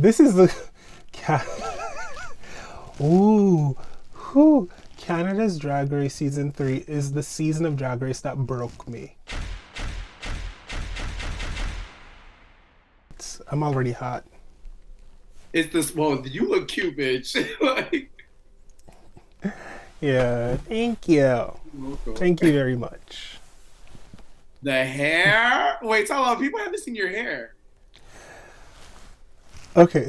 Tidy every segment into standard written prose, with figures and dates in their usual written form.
This is the ooh, who Canada's Drag Race season 3 is the season of Drag Race that broke me. I'm already hot. It's this. Well, you look cute, bitch. Like, Yeah, thank you. Thank you very much. the hair. Wait, tell about people haven't seen your hair. Okay,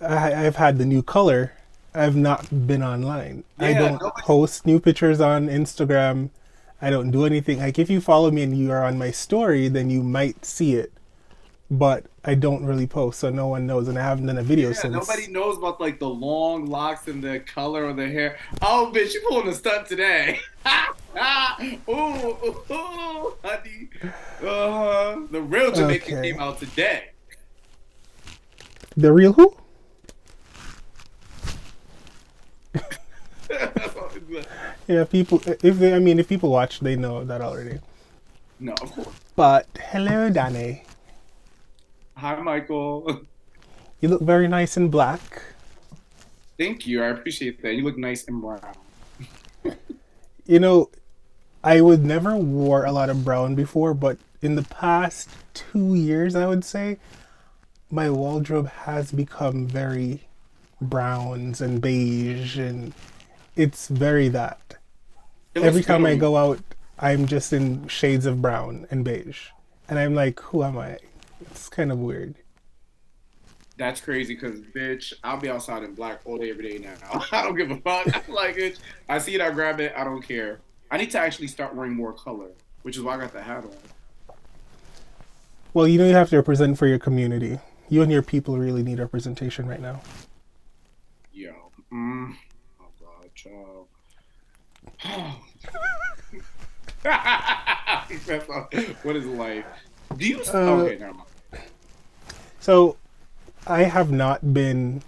I've had the new color, I've not been online. I Yeah, don't nobody. post new pictures on Instagram. I don't do anything. Like if you follow me and you are on my story, then you might see it. But I don't really post, so no one knows, and I haven't done a video Yeah, nobody since. knows about like the long locks and the color of the hair. Oh, bitch, you pulling a stunt today. Ooh, ooh, honey. The real Jamaican Okay. came out today. The real who? Yeah, people. If people watch, they know that already. No, of course. But hello, Danny. Hi, Michael. You look very nice in black. Thank you. I appreciate that. You look nice and brown. You know, I would never wore a lot of brown before, but in the past 2 years, I would say, my wardrobe has become very browns and beige, and it's very that. It looks Every good time on I you. go out, I'm just in shades of brown and beige. And I'm like, who am I? It's kind of weird. That's crazy because, bitch, I'll be outside in black all day, every day now. I don't give a fuck. I like it. I see it, I grab it. I don't care. I need to actually start wearing more color, which is why I got the hat on. Well, you have to represent for your community. You and your people really need representation right now. Yo. Oh, God, child. What is life? Do you? Uh, Okay, never mind. so I have not been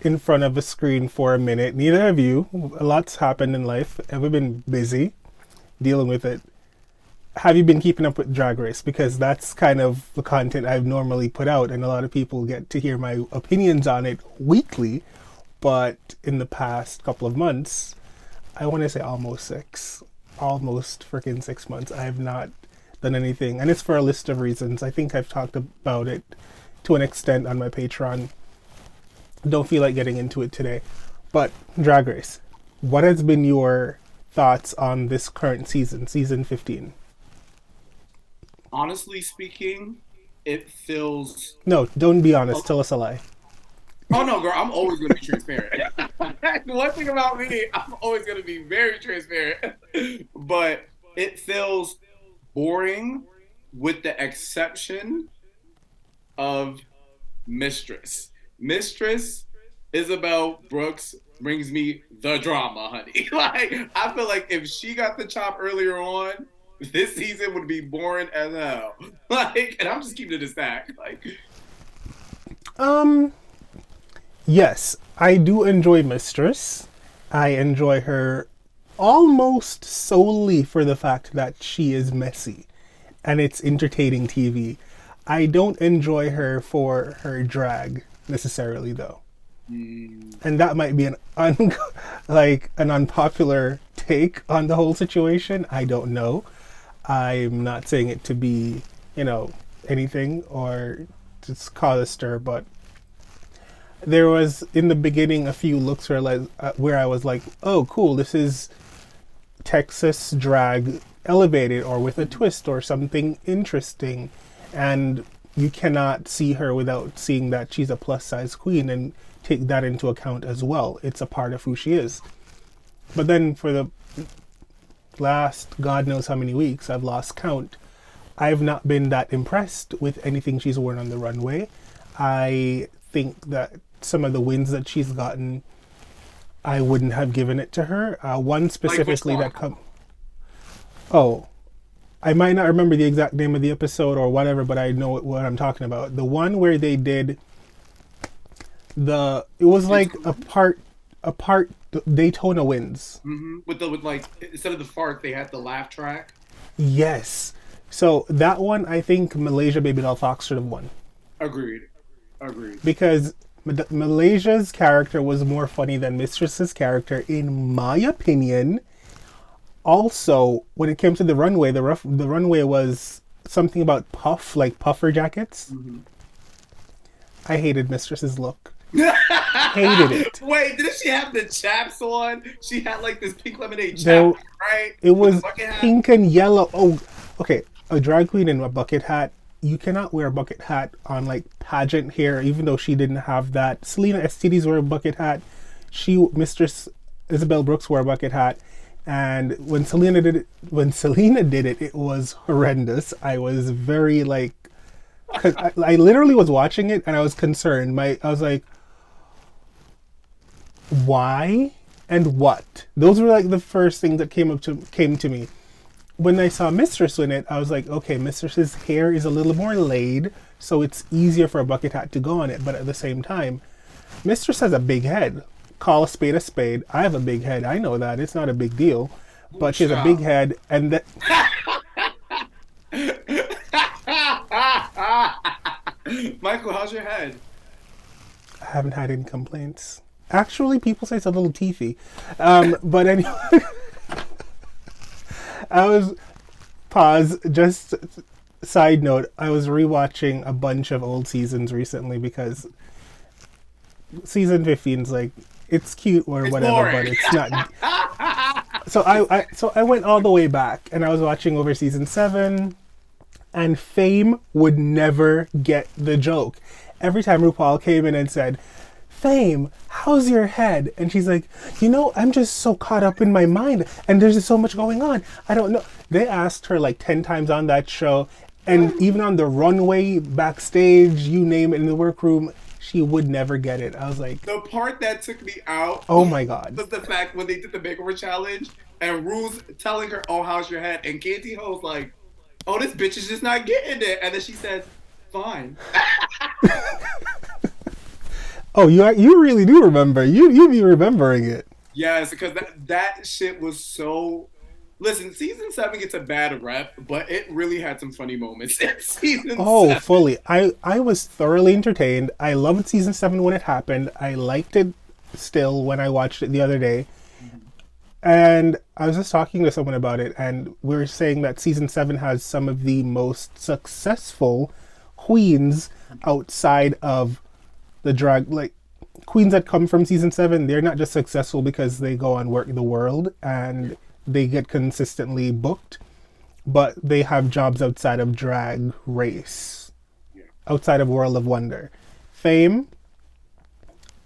in front of a screen for a minute. Neither have you. A lot's happened in life. I've been busy dealing with it. Have you been keeping up with Drag Race? Because that's kind of the content I've normally put out, and a lot of people get to hear my opinions on it weekly. But in the past couple of months, I want to say almost freaking 6 months, I have not done anything. And it's for a list of reasons. I think I've talked about it to an extent on my Patreon. Don't feel like getting into it today. But Drag Race, what has been your thoughts on this current season, season 15? Honestly speaking, it feels. No, don't be honest. Oh, Tell us a lie. oh no, girl, I'm always gonna be transparent. One thing about me, I'm always gonna be very transparent. But it feels boring with the exception of Mistress. Mistress Isabel Brooks brings me the drama, honey. Like I feel like if she got the chop earlier on, this season would be boring as hell. Like, and I'm just keeping it a stack. Like, Um, yes, I do enjoy Mistress. I enjoy her almost solely for the fact that she is messy and it's entertaining TV. I don't enjoy her for her drag necessarily though. mm, And that might be like an unpopular take on the whole situation. I don't know. I'm not saying it to be, you know, anything or to cause a stir, but there was in the beginning a few looks where I was like, oh, cool, this is Texas drag elevated or with a twist or something interesting. And you cannot see her without seeing that she's a plus size queen and take that into account as well. It's a part of who she is. But then for the last God knows how many weeks, I've lost count. I've not been that impressed with anything she's worn on the runway. I think that some of the wins that she's gotten, I wouldn't have given it to her. One like which specifically one? that come. Oh, I might not remember the exact name of the episode or whatever, but I know what I'm talking about. The one where they did it was like a part Daytona wins. With like instead of the fart, they had the laugh track. Yes. So that one, I think Malaysia Baby Doll Fox should have won. Agreed. Agreed. because Malaysia's character was more funny than Mistress's character, in my opinion. Also, when it came to the runway, the runway was something about puff, like puffer jackets. Mm-hmm. I hated Mistress's look. Hated it. Wait, didn't she have the chaps on? She had like this pink lemonade There, chap, right? it With the was bucket hat. pink and yellow. Oh, okay. A drag queen in a bucket hat. You cannot wear a bucket hat on like pageant hair, even though she didn't have that. Selena STDs wore a bucket hat. Mistress Isabel Brooks wore a bucket hat. And when Selena did it, it was horrendous. I was very like, 'cause I literally was watching it and I was concerned. I was like, why and what? Those were like the first things that came to me. When I saw Mistress in it, I was like, okay, Mistress's hair is a little more laid, so it's easier for a bucket hat to go on it. But at the same time, Mistress has a big head. Call a spade a spade. I have a big head. I know that. It's not a big deal. But she has a big head, and that. Michael, how's your head? I haven't had any complaints. Actually, people say it's a little teethy. But anyway, I was pause. Just side note, I was rewatching a bunch of old seasons recently because season 15 is like it's cute or It's whatever, boring. but it's not. So I went all the way back and I was watching over season 7, and Fame would never get the joke. Every time RuPaul came in and said, Fame, how's your head? And she's like, I'm just so caught up in my mind and there's just so much going on. I don't know. They asked her like 10 times on that show, and even on the runway, backstage, you name it, in the workroom, she would never get it. I was like, The part that took me out oh my God. was the fact when they did the makeover challenge and Rue's telling her, "Oh, how's your head?" and Katie Ho's like, "Oh, this bitch is just not getting it," and then she says, "Fine." Oh, you really do remember. You be remembering it. Yes, because that shit was so. Listen, season 7 gets a bad rep, but it really had some funny moments in season Oh, 7. fully. I was thoroughly entertained. I loved season 7 when it happened. I liked it still when I watched it the other day. And I was just talking to someone about it, and we were saying that season 7 has some of the most successful queens outside of the drag. Like, queens that come from season 7, they're not just successful because they go and work the world and they get consistently booked, but they have jobs outside of drag race, outside of World of Wonder. Fame,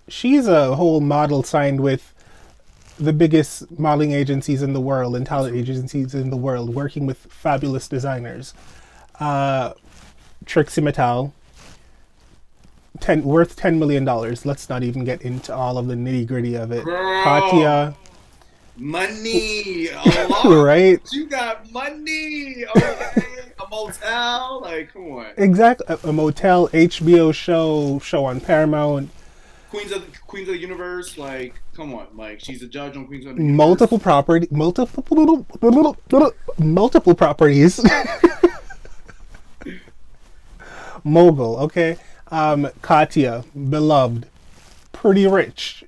she's a whole model signed with the biggest modeling agencies in the world and talent agencies in the world, working with fabulous designers. Trixie Mattel, worth $10 million. Let's not even get into all of the nitty gritty of it. Girl. Katya, Money, a lot. right? You got money, okay? A motel, like, come on. Exactly. A motel, HBO show on Paramount. Queens of the Universe, like, come on, like, she's a judge on Queens of the Multiple properties. Mogul, okay. Katya, beloved, pretty rich,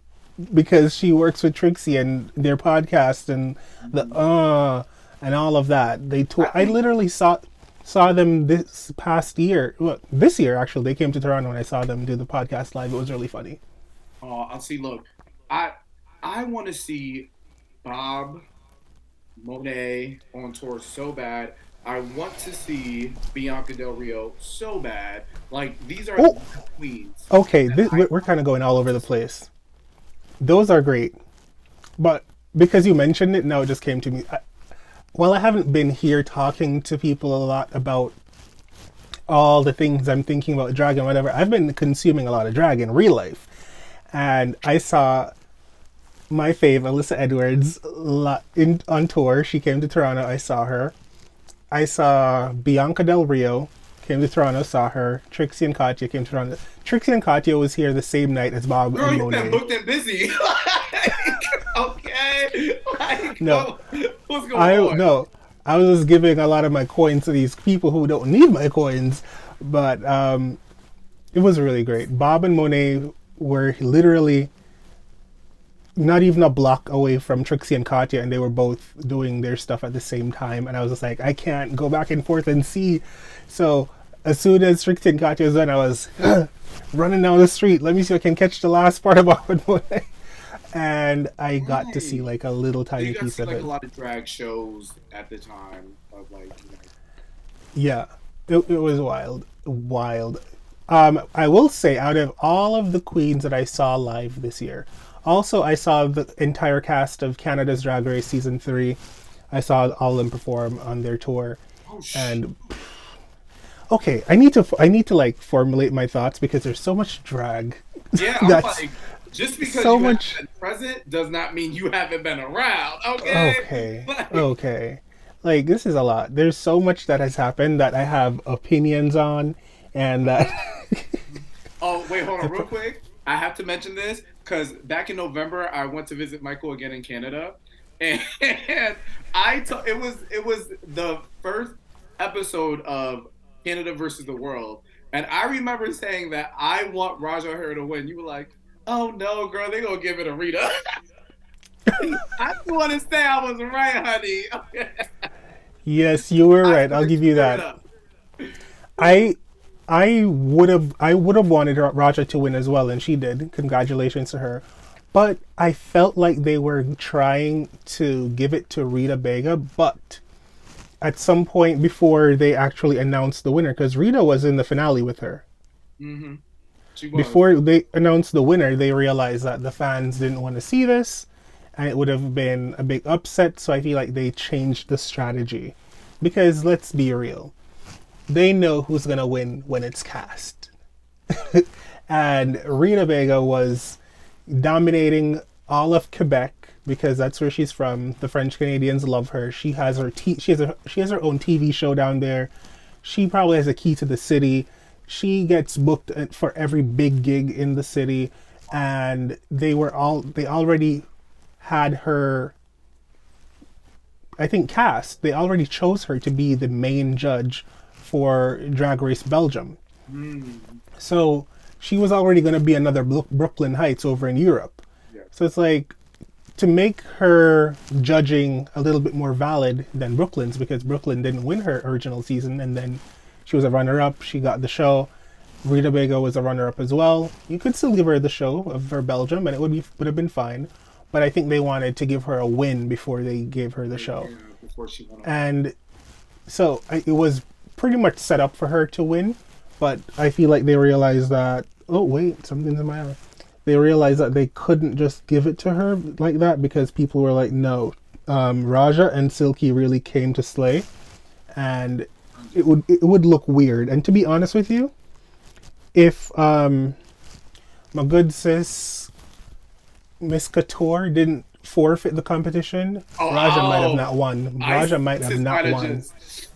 because she works with Trixie and their podcast and and all of that. I literally saw them this past year. Well, this year actually, they came to Toronto and I saw them do the podcast live. It was really funny. I'll see. Look, I want to see Bob Monet on tour so bad. I want to see Bianca Del Rio so bad. Like, these are queens. Okay, we're kind of going all over the place. Those are great, but because you mentioned it, now it just came to me. I haven't been here talking to people a lot about all the things I'm thinking about drag and whatever. I've been consuming a lot of drag in real life. And I saw my fave, Alyssa Edwards, on tour. She came to Toronto. I saw her. I saw Bianca Del Rio, came to Toronto, saw her. Trixie and Katya came to Toronto. Trixie and Katya was here the same night as Bob Girl, and you've been Monet. booked and busy. Like, okay. Like, No. What's going on? No, I was just giving a lot of my coins to these people who don't need my coins. But It was really great. Bob and Monet were literally not even a block away from Trixie and Katya, and they were both doing their stuff at the same time. And I was just like, I can't go back and forth and see. So as soon as Trixie and Katya was done, I was running down the street. Let me see if I can catch the last part of Bob and Monet. And I got to see Right. like a little So tiny you got to piece see of like it. a lot of drag shows at the time of like, Yeah, it was wild, wild. I will say, out of all of the queens that I saw live this year, also I saw the entire cast of Canada's Drag Race season 3. I saw all of them perform on their tour, oh sh. and okay, I need to like formulate my thoughts because there's so much drag. Yeah, I'm That's like, just because so you haven't much. been present does not mean you haven't been around. Okay, Okay, like, okay. Like this is a lot. There's so much that has happened that I have opinions on, and that oh wait, hold on, real quick. I have to mention this because back in November I went to visit Michael again in Canada, and it was the first episode of Canada versus the World, and I remember saying that I want Raja O'Hara to win. You were like, "Oh no, girl, they gonna give it to Rita." I just want to say I was right, honey. Okay. yes, you were I right. I'll swear, give you straight that. up. I I would have wanted Raja to win as well, and she did. Congratulations to her. But I felt like they were trying to give it to Rita Bega, but at some point before they actually announced the winner, because Rita was in the finale with her. Hmm. She was. Before they announced the winner, they realized that the fans didn't want to see this, and it would have been a big upset. So I feel like they changed the strategy, because let's be real, they know who's gonna win when it's cast. And Rita Vega was dominating all of Quebec because that's where she's from. The French Canadians love her. She has her own TV show down there. She probably has a key to the city. She gets booked for every big gig in the city, and they already had her, I think, cast. They already chose her to be the main judge for Drag Race Belgium. Mm, So she was already going to be another Brooklyn Heights over in Europe. yeah. So it's like, to make her judging a little bit more valid than Brooklyn's, because Brooklyn didn't win her original season, and then she was a runner-up. She got the show. Rita Bego was a runner-up as well. You could still give her the show for Belgium, and it would have been fine. But I think they wanted to give her a win before they gave her the show, Yeah, before she went on. and so it was pretty much set up for her to win. But I feel like they realized that, oh wait, something's in my eye. They realized that they couldn't just give it to her like that, because people were like, no, Raja and Silky really came to slay, and it would look weird. And to be honest with you, if my good sis Miss Couture didn't forfeit the competition, Oh, Raja might have oh, not won. I Raja might have just not might have won. just.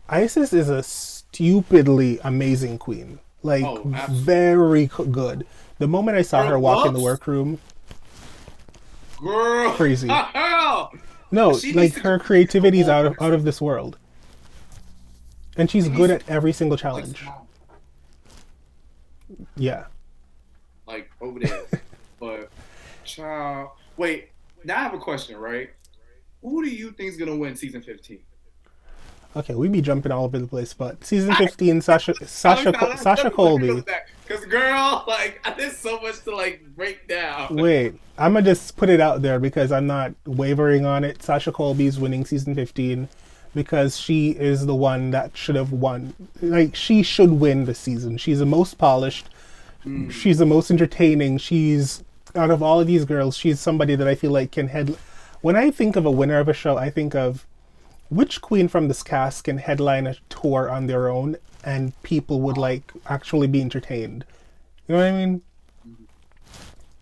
Isis is a stupidly amazing queen. Like, Oh, absolutely. very good. The moment I saw Her her walk in the looks, workroom, girl. crazy. No, She needs like to her compete with her creativity is whole out of person. this world. And she's She good needs to at every single like challenge. small, Yeah. like over there. But child, wait. Now I have a question, right? Who do you think is gonna win season 15? Okay, we be jumping all over the place, but season I 15, Sasha let Sasha me, Sasha let me go Colby. back. Cause girl, like there's so much to like break down. Wait, I'm gonna just put it out there because I'm not wavering on it. Sasha Colby's winning season 15 because she is the one that should have won. Like, she should win the season. She's the most polished. Mm, She's the most entertaining. She's, out of all of these girls, she's somebody that I feel like can head. When I think of a winner of a show, I think of which queen from this cast can headline a tour on their own and people would like actually be entertained. You know what I mean?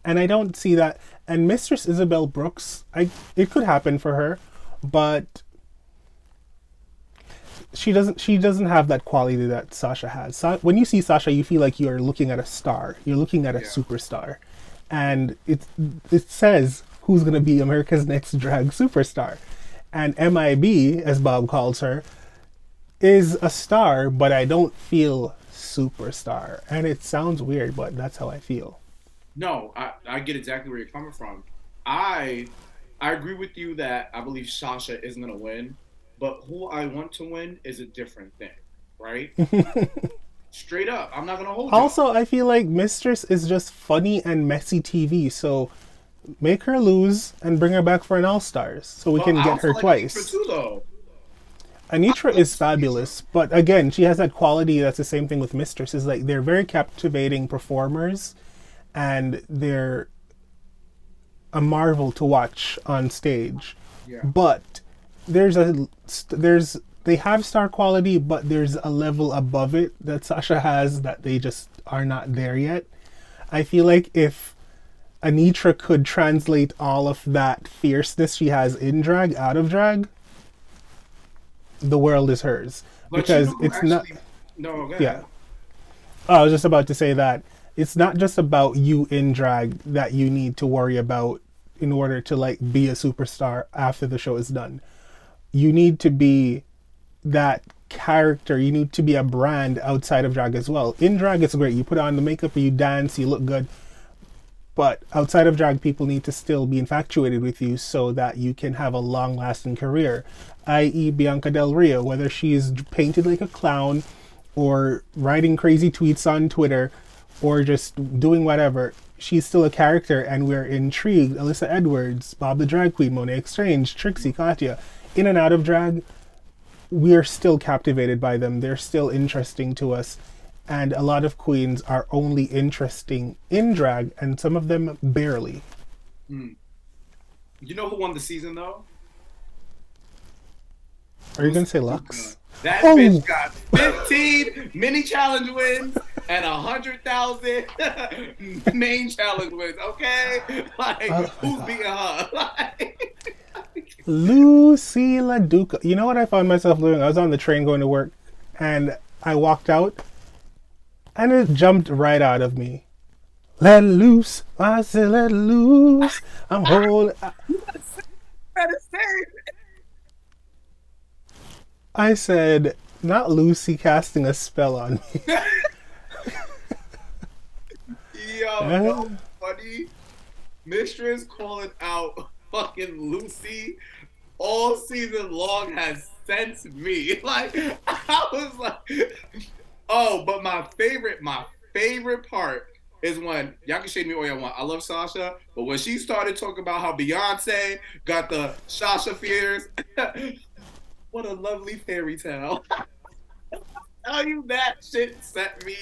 And I don't see that. And Mistress Isabel Brooks, it could happen for her, but she doesn't have that quality that Sasha has. When you see Sasha, you feel like you're looking at a star. You're looking at a yeah. superstar, and it says who's going to be America's next drag superstar. And MIB, as Bob calls her, is a star, but I don't feel superstar. And it sounds weird, but that's how I feel. No, I get exactly where you're coming from. I I agree with you that I believe Sasha isn't gonna win, but who I want to win is a different thing, right? Straight up, I'm not gonna hold y'all. Also, I feel like Mistress is just funny and messy TV, so make her lose and bring her back for an All Stars so we But can I get also her like Anitra twice. too, though. I Anitra love is Anitra. fabulous, but again, she has that quality that's the same thing with Mistress. Is like they're very captivating performers, and they're a marvel to watch on stage. Yeah. But there's they have star quality, but there's a level above it that Sasha has that they just are not there yet. I feel like if Anitra could translate all of that fierceness she has in drag out of drag, the world is hers. But you know Because who it's not, actually? No, go yeah. ahead. Oh, I was just about to say that it's not just about you in drag that you need to worry about in order to like be a superstar after the show is done. You need to be that character. You need to be a brand outside of drag as well. In drag, it's great. You put on the makeup, you dance, you look good. But outside of drag, people need to still be infatuated with you so that you can have a long lasting career. I.e., Bianca Del Rio, whether she's painted like a clown or writing crazy tweets on Twitter or just doing whatever, she's still a character and we're intrigued. Alyssa Edwards, Bob the Drag Queen, Monet Exchange, Trixie, Katya, in and out of drag, we're still captivated by them. They're still interesting to us. And a lot of queens are only interesting in drag, and some of them barely. Hmm. You know who won the season though? Are you gonna Lucy say Duca. Lux? That Oh, bitch got 15 mini challenge wins and 100,000 main challenge wins. Okay, like oh my who's god, beating her? Like, Lucy LaDuca. You know what I found myself doing? I was on the train going to work, and I walked out, and it jumped right out of me. Let loose, I said let loose. I'm holding. better say, I said not Lucy casting a spell on me. yo, no funny. Mistress calling out fucking Lucy all season long has sent me. Like I was like, oh, but my favorite part is when y'all can shade me all y'all want. I love Sasha, but when she started talking about how Beyonce got the Sasha fears, what a lovely fairy tale. Tell you that shit set me.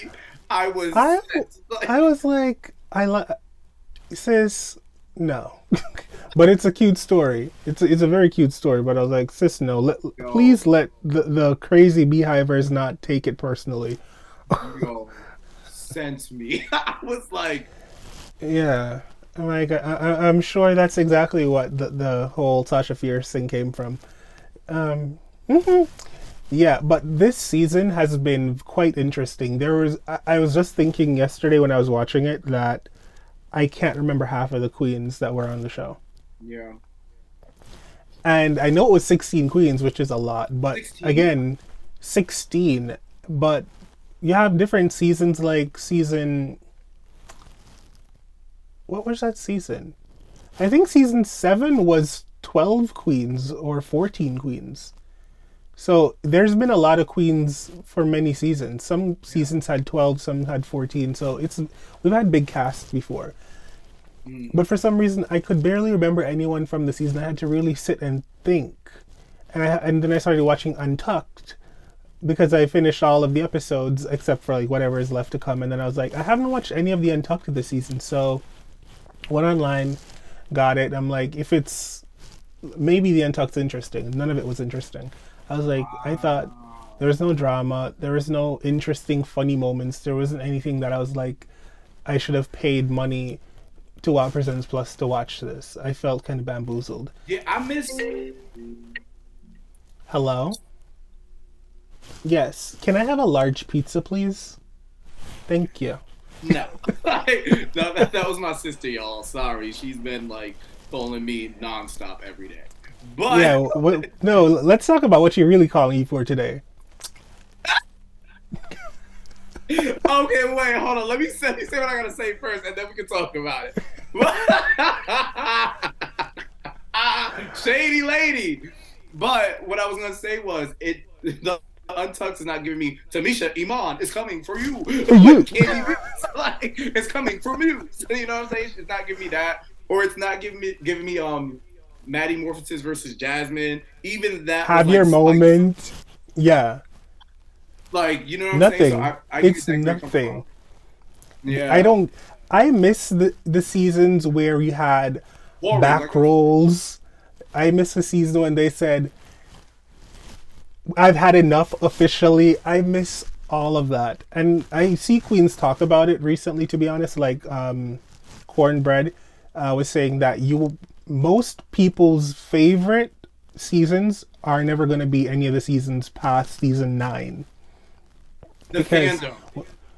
I was I set. I Like, was like I like sis no, but it's a cute story. It's a very cute story. But I was like sis no, yo, please let the crazy beehivers not take it personally. yo, sent me. I was like, Yeah, I'm like I'm sure that's exactly what the whole Sasha Fierce thing came from. Mhm. Yeah, but this season has been quite interesting. I was just thinking yesterday when I was watching it that I can't remember half of the queens that were on the show. yeah, And I know it was 16 queens, which is a lot, but 16. again, 16. But you have different seasons like season. What was that season? I think season 7 was 12 queens or 14 queens. So there's been a lot of queens for many seasons. Some Yeah. seasons had 12, some had 14. So it's we've had big casts before. Mm. But for some reason I could barely remember anyone from the season. I had to really sit and think. And then I started watching Untucked because I finished all of the episodes except for like whatever is left to come, and then I was like I haven't watched any of the Untucked this season. So went online, got it. I'm like if it's maybe the Untucked's interesting. None of it was interesting. I was like, I thought there Wow. was no drama, there was no interesting, funny moments. There wasn't anything that I was like, I should have paid money to Wow Presents Plus to watch this. I felt kind of bamboozled. Yeah, I miss. Hello? Yes. Can I have a large pizza, please? Thank you. No, no, that was my sister, y'all. Sorry, she's been like calling me nonstop every day. But Yeah, no, let's talk about what you're really calling you for today. Okay, wait, hold on. Let me say what I gotta say first, and then we can talk about it. Shady lady. But what I was gonna say was the Untucked is not giving me Tamisha Iman is coming for you. For you. Like Candy B, like it's coming from you. So, you know what I'm saying? It's not giving me that, or it's not giving me Maddie Morphosis versus Jasmine. Even that was Have like your slight, moment. Yeah. like you know what I'm saying. So Nothing. I get It's exactly where you're coming from. nothing. I Yeah, don't. I miss the seasons where you had Warriors. back rolls. I miss the season when they said, "I've had enough." Officially, I miss all of that, and I see Queens talk about it recently. To be honest, like Cornbread was saying that you most people's favorite seasons are never going to be any of the seasons past season 9 The because fandom.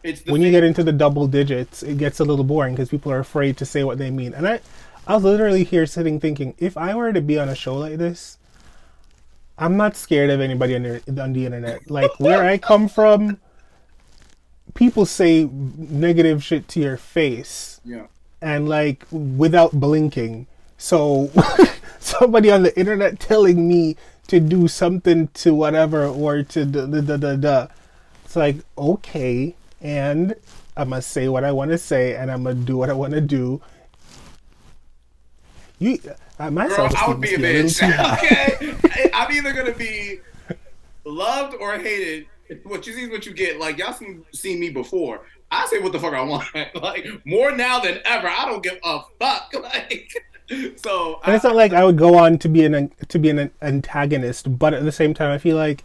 It's the when you fan. get into the double digits, it gets a little boring because people are afraid to say what they mean. And I was literally here sitting thinking, if I were to be on a show like this, I'm not scared of anybody on the internet. Like where I come from, people say negative shit to your face Yeah. and like without blinking. So somebody on the internet telling me to do something to whatever or to da. It's like, okay, and I'm gonna say what I want to say and I'm gonna do what I want to do. You, my Girl, I self-esteem would be must a be a little bitch. too high. Okay. I'm either gonna be loved or hated. What you see is what you get. Like y'all seen me before. I say what the fuck I want. Like more now than ever. I don't give a fuck. Like so And it's not like I would go on to be an antagonist, but at the same time, I feel like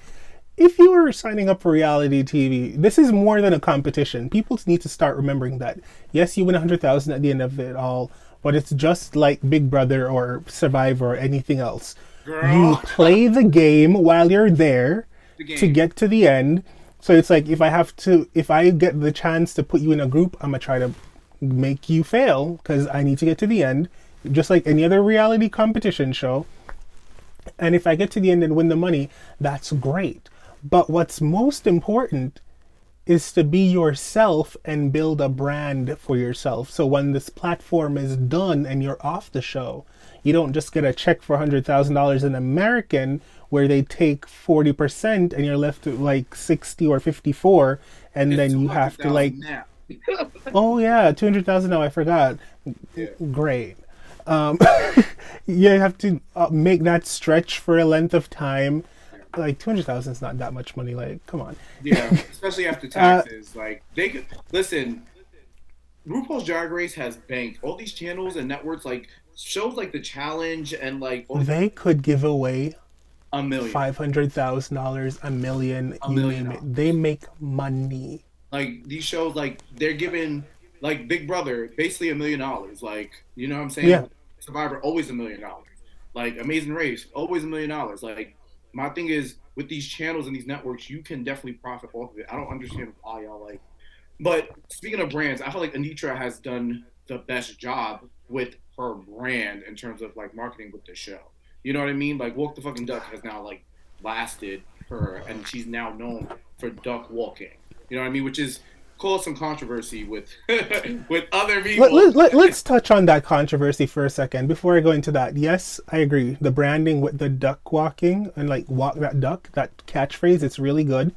if you were signing up for reality TV, this is more than a competition. People need to start remembering that. Yes, you win 100,000 at the end of it all, but it's just like Big Brother or Survivor or anything else. You girl play the game while you're there the to game. get to the end. So it's like if I get the chance to put you in a group, I'm gonna try to make you fail because I need to get to the end, just like any other reality competition show. And if I get to the end and win the money, that's great. But what's most important is to be yourself and build a brand for yourself. So when this platform is done and you're off the show, you don't just get a check for $100,000 in American where they take 40% and you're left with like 60 or 54 and It's then two you hundred have to like, thousand now. oh yeah, 200,000 now I forgot. Yeah. Great. Um, you have to make that stretch for a length of time. Like 200,000 is not that much money. Like, come on. Yeah. Especially after Uh, taxes. Like they could listen, RuPaul's Drag Race has banked all these channels and networks like shows like The Challenge and like all these they could give away a million. $500,000, a million, A you million name it. dollars. They make money. Like these shows, like they're giving like Big Brother basically $1 million. Like you know what I'm Yeah. saying? Survivor always $1 million. Like Amazing Race always $1 million. Like my thing is with these channels and these networks, you can definitely profit off of it. I don't understand why y'all like. But speaking of brands, I feel like Anitra has done the best job with her brand in terms of like marketing with the show. You know what I mean? Like Walk the Fucking Duck has now like lasted her, and she's now known for duck walking. You know what I mean? Which is caused some controversy with with other people. Let's touch on that controversy for a second before I go into that. Yes, I agree. The branding with the duck walking and like walk that duck, that catchphrase, it's really good.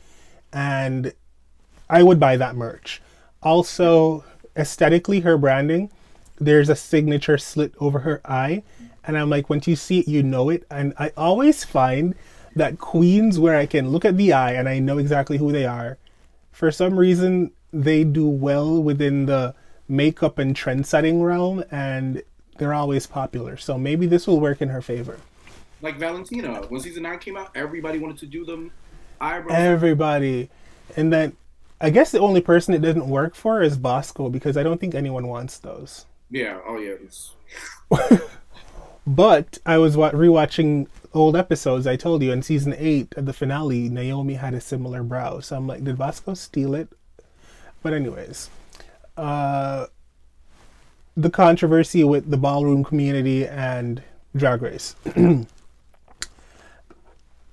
And I would buy that merch. Also, aesthetically, her branding, there's a signature slit over her eye. And I'm like, once you see it, you know it. And I always find that queens where I can look at the eye and I know exactly who they are, for some reason, they do well within the makeup and trend setting realm and they're always popular. So maybe this will work in her favor. Like Valentina, when season 9 came out, everybody wanted to do them eyebrows. Everybody. And then I guess the only person it didn't work for is Bosco because I don't think anyone wants those. Yeah. Oh yeah. It's But I was rewatching old episodes. I told you in season 8 at the finale, Naomi had a similar brow. So I'm like, did Bosco steal it? But anyways, uh, the controversy with the ballroom community and Drag Race.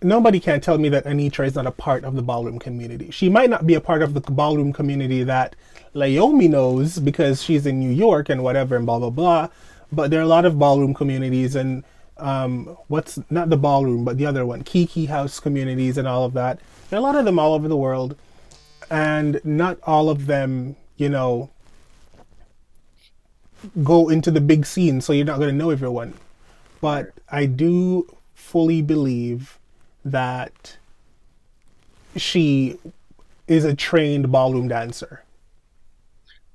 nobody can tell me that Anitra is not a part of the ballroom community. She might not be a part of the ballroom community that Laomi knows because she's in New York and whatever and blah blah blah. But there are a lot of ballroom communities and what's not the ballroom but the other one, Kiki House communities and all of that. There are a lot of them all over the world, and not all of them, go into the big scene, so you're not going to know everyone. But I do fully believe that she is a trained ballroom dancer.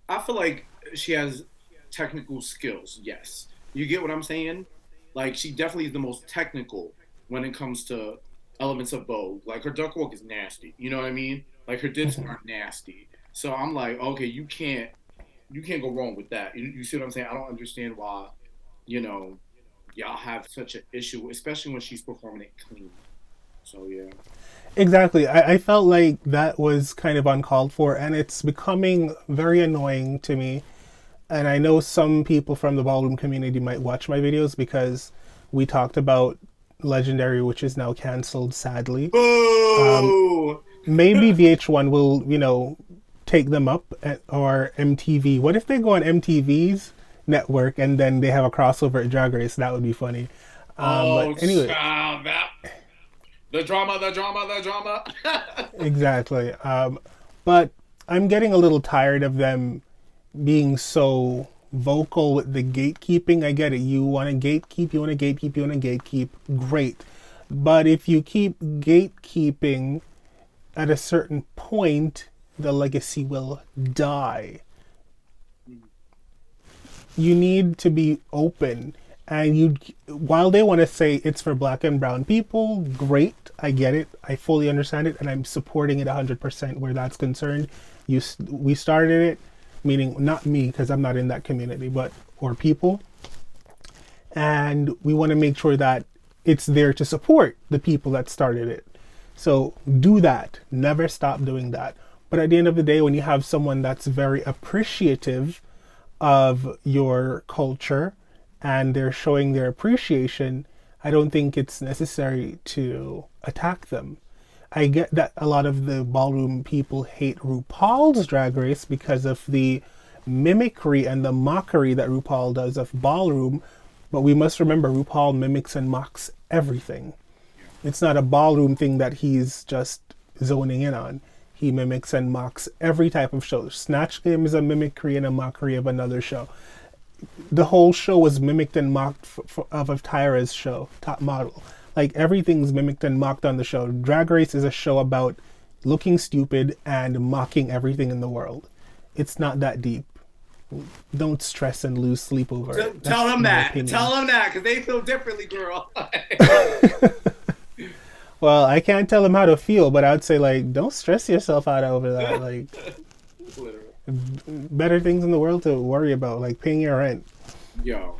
I feel like she has technical skills. Yes, you get what I'm saying. Like she definitely is the most technical when it comes to elements of Vogue. Like her duck walk is nasty. You know what I mean? Like her dips Mhm. are nasty. So I'm like, okay, you can't go wrong with that. You see what I'm saying? I don't understand why, you know, y'all have such an issue, especially when she's performing it clean. So yeah. Exactly. I felt like that was kind of uncalled for, and it's becoming very annoying to me. And I know some people from the ballroom community might watch my videos because we talked about Legendary, which is now canceled, sadly. Um, Boo! Maybe VH1 will, take them up or MTV. What if they go on MTV's network and then they have a crossover at Drag Race? That would be funny. But Oh, anyway, child, that the drama, the drama, the drama. exactly. But I'm getting a little tired of them being so vocal with the gatekeeping. I get it. You want to gatekeep, you want to gatekeep, you want to gatekeep. Great. But if you keep gatekeeping at a certain point, the legacy will die. You need to be open. And while they want to say it's for black and brown people, great. I get it. I fully understand it, and I'm supporting it 100% where that's concerned. We started it, meaning not me because I'm not in that community, but or people, and we want to make sure that it's there to support the people that started it. So do that. Never stop doing that. But at the end of the day, when you have someone that's very appreciative of your culture and they're showing their appreciation, I don't think it's necessary to attack them. I get that a lot of the ballroom people hate RuPaul's Drag Race because of the mimicry and the mockery that RuPaul does of ballroom, but we must remember RuPaul mimics and mocks everything. It's not a ballroom thing that he's just zoning in on. He mimics and mocks every type of show. Snatch Game is a mimicry and a mockery of another show. The whole show was mimicked and mocked of Tyra's show, Top Model. Like everything's mimicked and mocked on the show. Drag Race is a show about looking stupid and mocking everything in the world. It's not that deep. Don't stress and lose sleep over it. Tell That's them my that. opinion. Tell them that, because they feel differently, girl. Well, I can't tell them how to feel, but I'd say like, don't stress yourself out over that. Like, Literally. better things in the world to worry about, like paying your rent. Yo.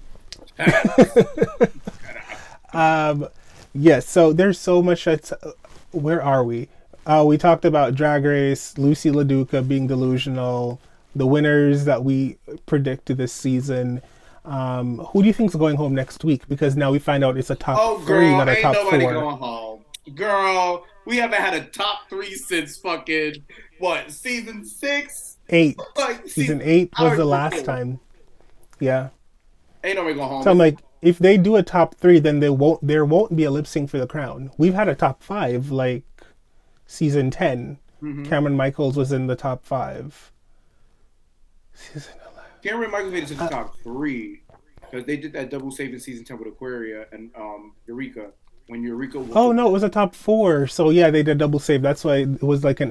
Um, yes. So there's so much that's. Where are we? We talked about Drag Race, Lucy LaDuca being delusional, the winners that we predict this season. Who do you think's going home next week? Because now we find out it's a top Oh, three, girl, not a ain't top nobody four. going home. Girl, we haven't had a top three since fucking, what, season six? Eight. Like, Season eight I was the don't last know. time. Yeah. Ain't nobody going home. So I'm like, if they do a top three, then there won't be a lip sync for the crown. We've had a top five, like season 10. Mm-hmm. Cameron Michaels was in the top five. Season 11. Cameron Michaels made it to the top three because they did that double save in season 10 with Aquaria and Eureka. When Eureka was Oh no, it was a top four. So yeah, they did double save. That's why it was like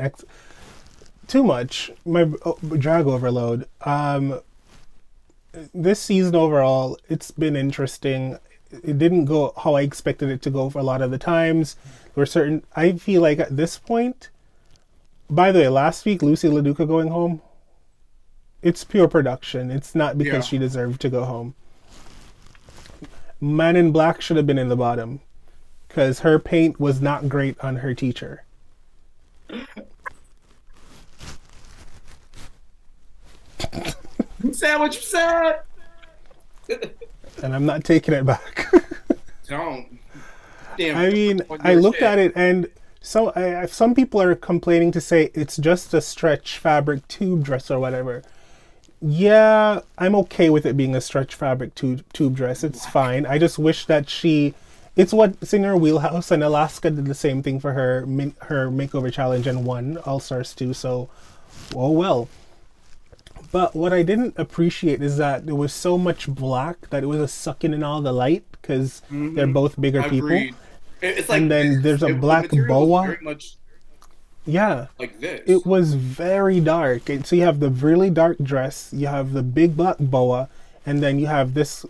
too much. My drag overload. This season overall, it's been interesting. It didn't go how I expected it to go for a lot of the times. There were certain. I feel like at this point. By the way, last week Lucy LaDuca going home. It's pure production. It's not because she deserved to go home. Man in Black should have been in the bottom because her paint was not great on her teacher. You said what you said. And I'm not taking it back. Don't. Damn, I mean, on I your looked shit. at it, and some people are complaining to say it's just a stretch fabric tube dress or whatever. Yeah, I'm okay with it being a stretch fabric tube dress. It's fine. I just wish that it's what's in her wheelhouse, and Alaska did the same thing for her makeover challenge and won All Stars 2. So, oh well. But what I didn't appreciate is that there was so much black that it was a sucking in all the light because they're Hmm. both bigger people. Agreed. It's And like then this. there's a The black material was boa. very much Yeah, like it this. was very dark. And so you have the really dark dress, you have the big black boa, and then you have this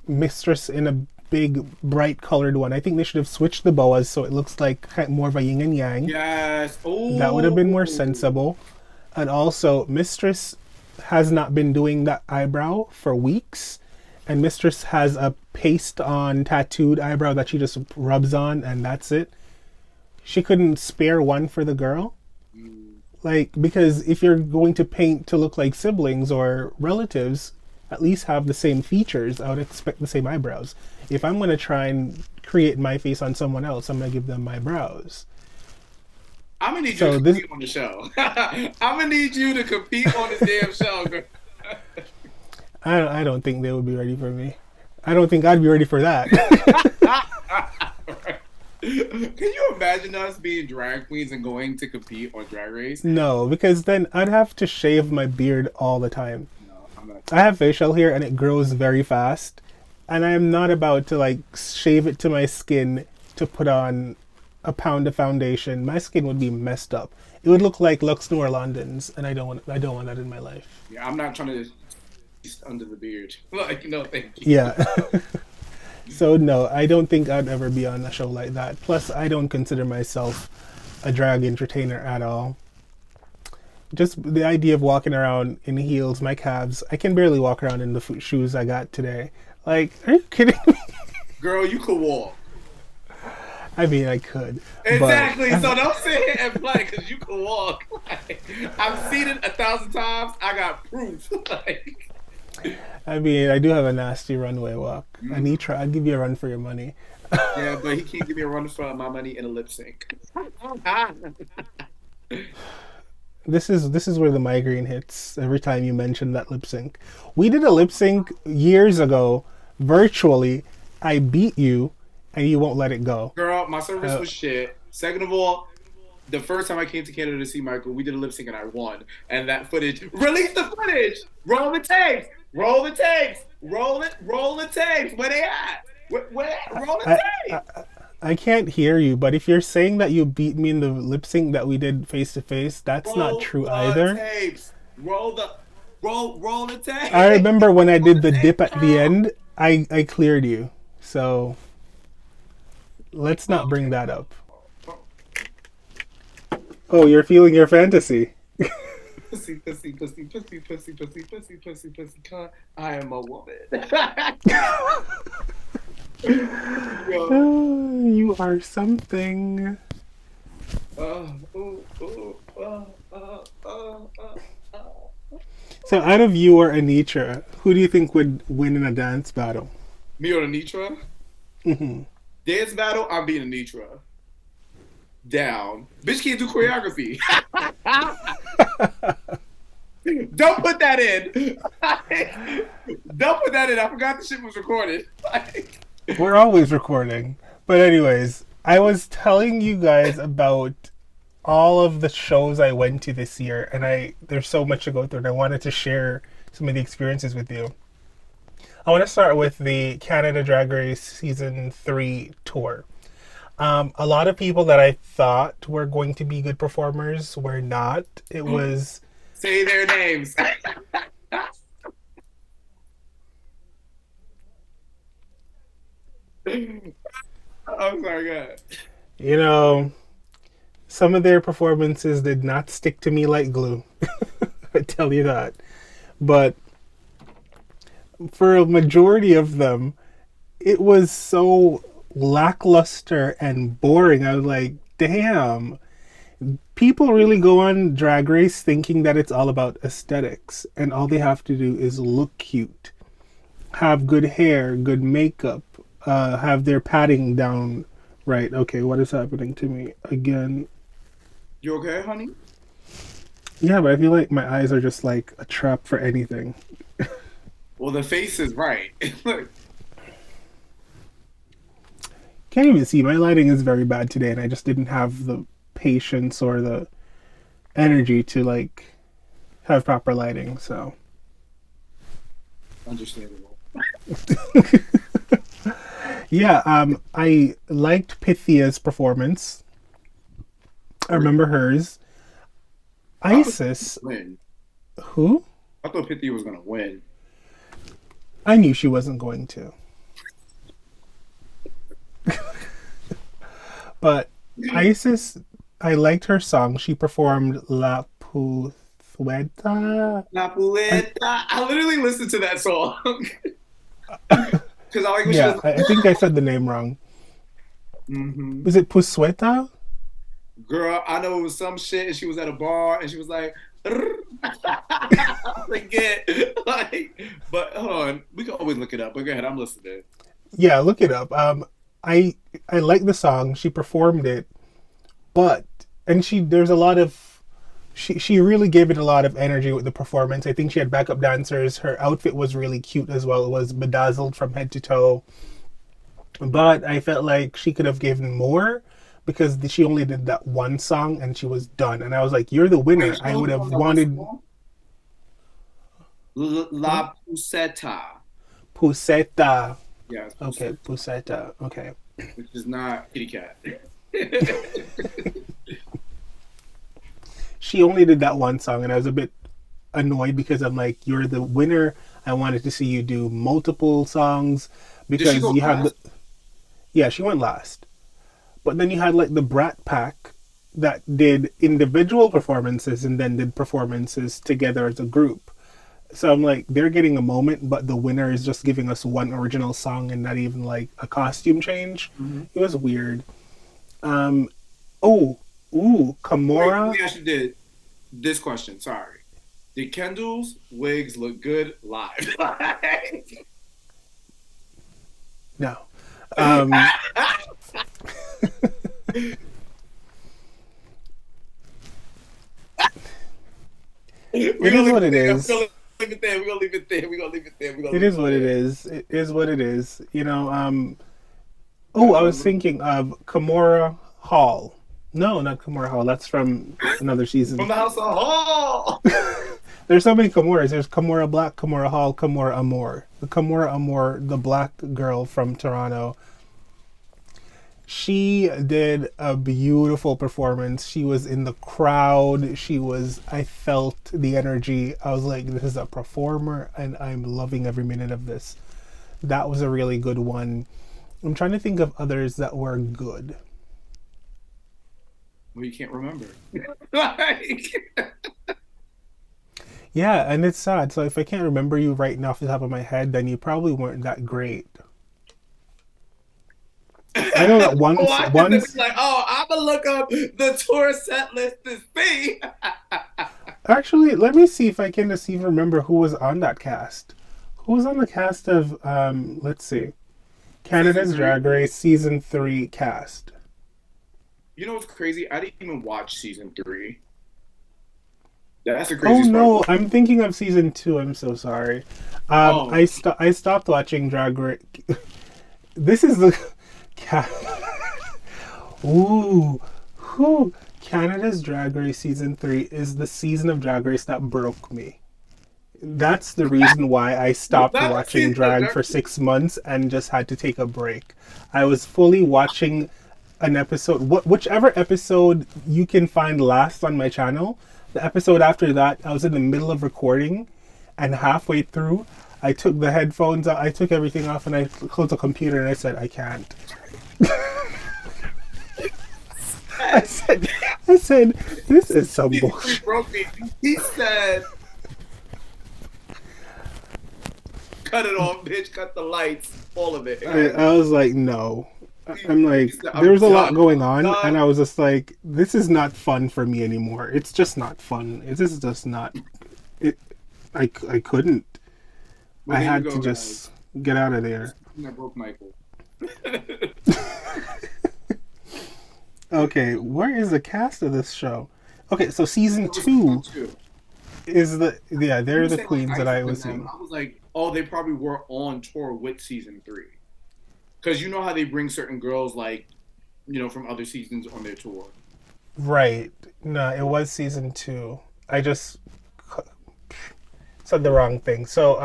mistress in a big bright colored one. I think they should have switched the boas so it looks like more of a yin and yang. Yes. That would have been more Oh. sensible. And also, Mistress has not been doing that eyebrow for weeks. And Mistress has a paste on tattooed eyebrow that she just rubs on, and that's it. She couldn't spare one for the girl. Mm. Like, because if you're going to paint to look like siblings or relatives, at least have the same features. I would expect the same eyebrows. If I'm going to try and create my face on someone else, I'm going to give them my brows. I'm gonna need you to So this, compete on the show. I'm gonna need you to compete on this damn show, girl. I don't think they would be ready for me. I don't think I'd be ready for that. Can you imagine us being drag queens and going to compete on Drag Race? No, because then I'd have to shave my beard all the time. No, I'm not. I have facial hair and it grows very fast, and I am not about to like shave it to my skin to put on a pound of foundation. My skin would be messed up. It would look like Lux Noir London's, and I don't want that in my life. Yeah, I'm not trying to under the beard. Like, no, thank you. Yeah. So no, I don't think I'd ever be on a show like that. Plus, I don't consider myself a drag entertainer at all. Just the idea of walking around in heels, my calves, I can barely walk around in the shoes I got today. Like, are you kidding me? Girl, you could walk. I mean, I could, but Exactly. So don't sit here and play because you can walk. Like, I've seen it 1,000 times. I got proof. Like, I mean, I do have a nasty runway walk. mhm. I'd give you a run for your money. Yeah, but he can't give me a run for my money in a lip sync. This is where the migraine hits every time you mention that lip sync. We did a lip sync years ago, virtually. I beat you, and you won't let it go. Girl, my service Uh, was shit. Second of all, the first time I came to Canada to see Michael, we did a lip sync and I won. And that footage, release the footage, roll the tapes, roll the tapes, roll the tapes. Where they at? Roll the I, tape. I I can't hear you, but if you're saying that you beat me in the lip sync that we did face to face, that's not Roll true the either. tapes. Roll the I tape. remember when I Roll did the the tape, dip at the girl. end, I cleared you. So let's not bring Okay. that up. Oh, you're feeling your fantasy. Pussy, pussy, pussy, pussy, pussy, pussy, pussy, pussy, pussy, cunt. I am a woman. Yo. You are something. Ooh, ooh, uh. So, out of you or Anitra, who do you think would win in a dance battle? Me or Anitra? Dance battle, I'm beating Anitra. Down. Bitch can't do choreography. Don't put that in. Don't put that in. I forgot the shit was recorded. We're always recording. But, anyways, I was telling you guys about all of the shows I went to this year, and there's so much to go through, and I wanted to share some of the experiences with you. I want to start with the Canada Drag Race Season 3 tour. A lot of people that I thought were going to be good performers were not. It was Say their names. I'm sorry, God. you know, some of their performances did not stick to me like glue. I tell you that. But for a majority of them, it was so lackluster and boring. I was like, damn. People really go on Drag Race thinking that it's all about aesthetics, and all they have to do is look cute, have good hair, good makeup, have their padding down Right. Okay. What is happening to me again? You okay, honey? Yeah, but I feel like my eyes are just like a trap for anything. Well, the face is right. Look, Can't even see. My lighting is very bad today, and I just didn't have the patience or the energy to like have proper lighting. So understandable. yeah, I liked Pythia's performance. I Great. remember hers. I thought Isis, win. who? I thought Pithy was gonna win. I knew she wasn't going to, but Isis, I liked her song. She performed La Putheta. La I, Puleta. I literally listened to that song because I like when she yeah, was. I think I said the name wrong. Hmm. Was it Pusueta? Girl, I know it was some shit, and she was at a bar, and she was like, I forget. Like, but hold on, we can always look it up. But go ahead, I'm listening. Yeah, look it up. I I like the song. She performed it, but and she there's a lot of she really gave it a lot of energy with the performance. I think she had backup dancers. Her outfit was really cute as well. It was bedazzled from head to toe. But I felt like she could have given more because she only did that one song and she was done. And I was like, "You're the Wait, winner." she I only would performed have that one wanted song? huh? La Puseta. Puseta. Yeah, it's Okay, Puseta, Puseta. Okay. which is not kitty cat. She only did that one song, and I was a bit annoyed because I'm like, "You're the winner." I wanted to see you do multiple songs Did she because go you had last? yeah, she went last. But then you had like the Brat Pack that did individual performances and then did performances together as a group. So I'm like, they're getting a moment, but the winner is just giving us one original song and not even like a costume change. Hmm. It was weird. Um, oh, ooh, Wait, let Kamora. me ask you this question. Sorry. Did Kendall's wigs look good live? No. Um, We're it gonna is leave what it it there. We're is. gonna leave it there. We're gonna leave it there. We're gonna leave it there. We're gonna It leave is it what it there. is. It is what it is. Oh, Got I a was little thinking of Kamora Hall. No, not Kamora Hall. That's from another from season. the House of Hall. There's so many Kamoras. There's Kamora Black, Kamora Hall, Kamora Amor. The Kamora Amor, the black girl from Toronto, she did a beautiful performance. She was in the crowd. I felt the energy. I was like, this is a performer, and I'm loving every minute of this. That was a really good one. I'm trying to think of others that were good. Well, you can't remember. Like, Yeah, and it's sad. So if I can't remember you right now off the top of my head, then you probably weren't that great. I know that watch this and be like, oh, I'm gonna look up the tour set list to see. actually, let me see if I can just even remember who was on that cast. Who was on the cast of, let's see, Season Canada's three. Drag Race Season 3 cast? You know what's crazy? I didn't even watch season three. That's the Oh craziest part. no, I'm thinking of Season 2. I'm so sorry. Oh, I stopped watching Drag Race. This is the. Ooh, who? Canada's Drag Race Season 3 is the season of Drag Race that broke me. That's the reason why I stopped that was watching season of drag Dark. for 6 months and just had to take a break. I was fully watching an episode, whichever episode you can find last on my channel. The episode after that, I was in the middle of recording, and halfway through, I took the headphones out, I took everything off, and I closed the computer, and I said, I can't. I said, I said, this is some Season three bullshit. broke me. He said, "Cut it off, bitch. Cut the lights. All of it." I was like, no. I'm He like, said, there "I'm was a lot done. going I'm on, and done." I was just like, this is not fun for me anymore. It's just not fun. This is just not. It. I couldn't. Well, I there you had to go, guys. just get out of there. That broke Michael. Okay, where is the cast of this show? Okay, so season It was season two two. is the yeah, You they're were the saying like queens that Isis I was and them. seeing. I was like, oh, they probably were on tour with season three. Because you know how they bring certain girls like, from other seasons on their tour. Right. No, it was season two. I just said the wrong thing. So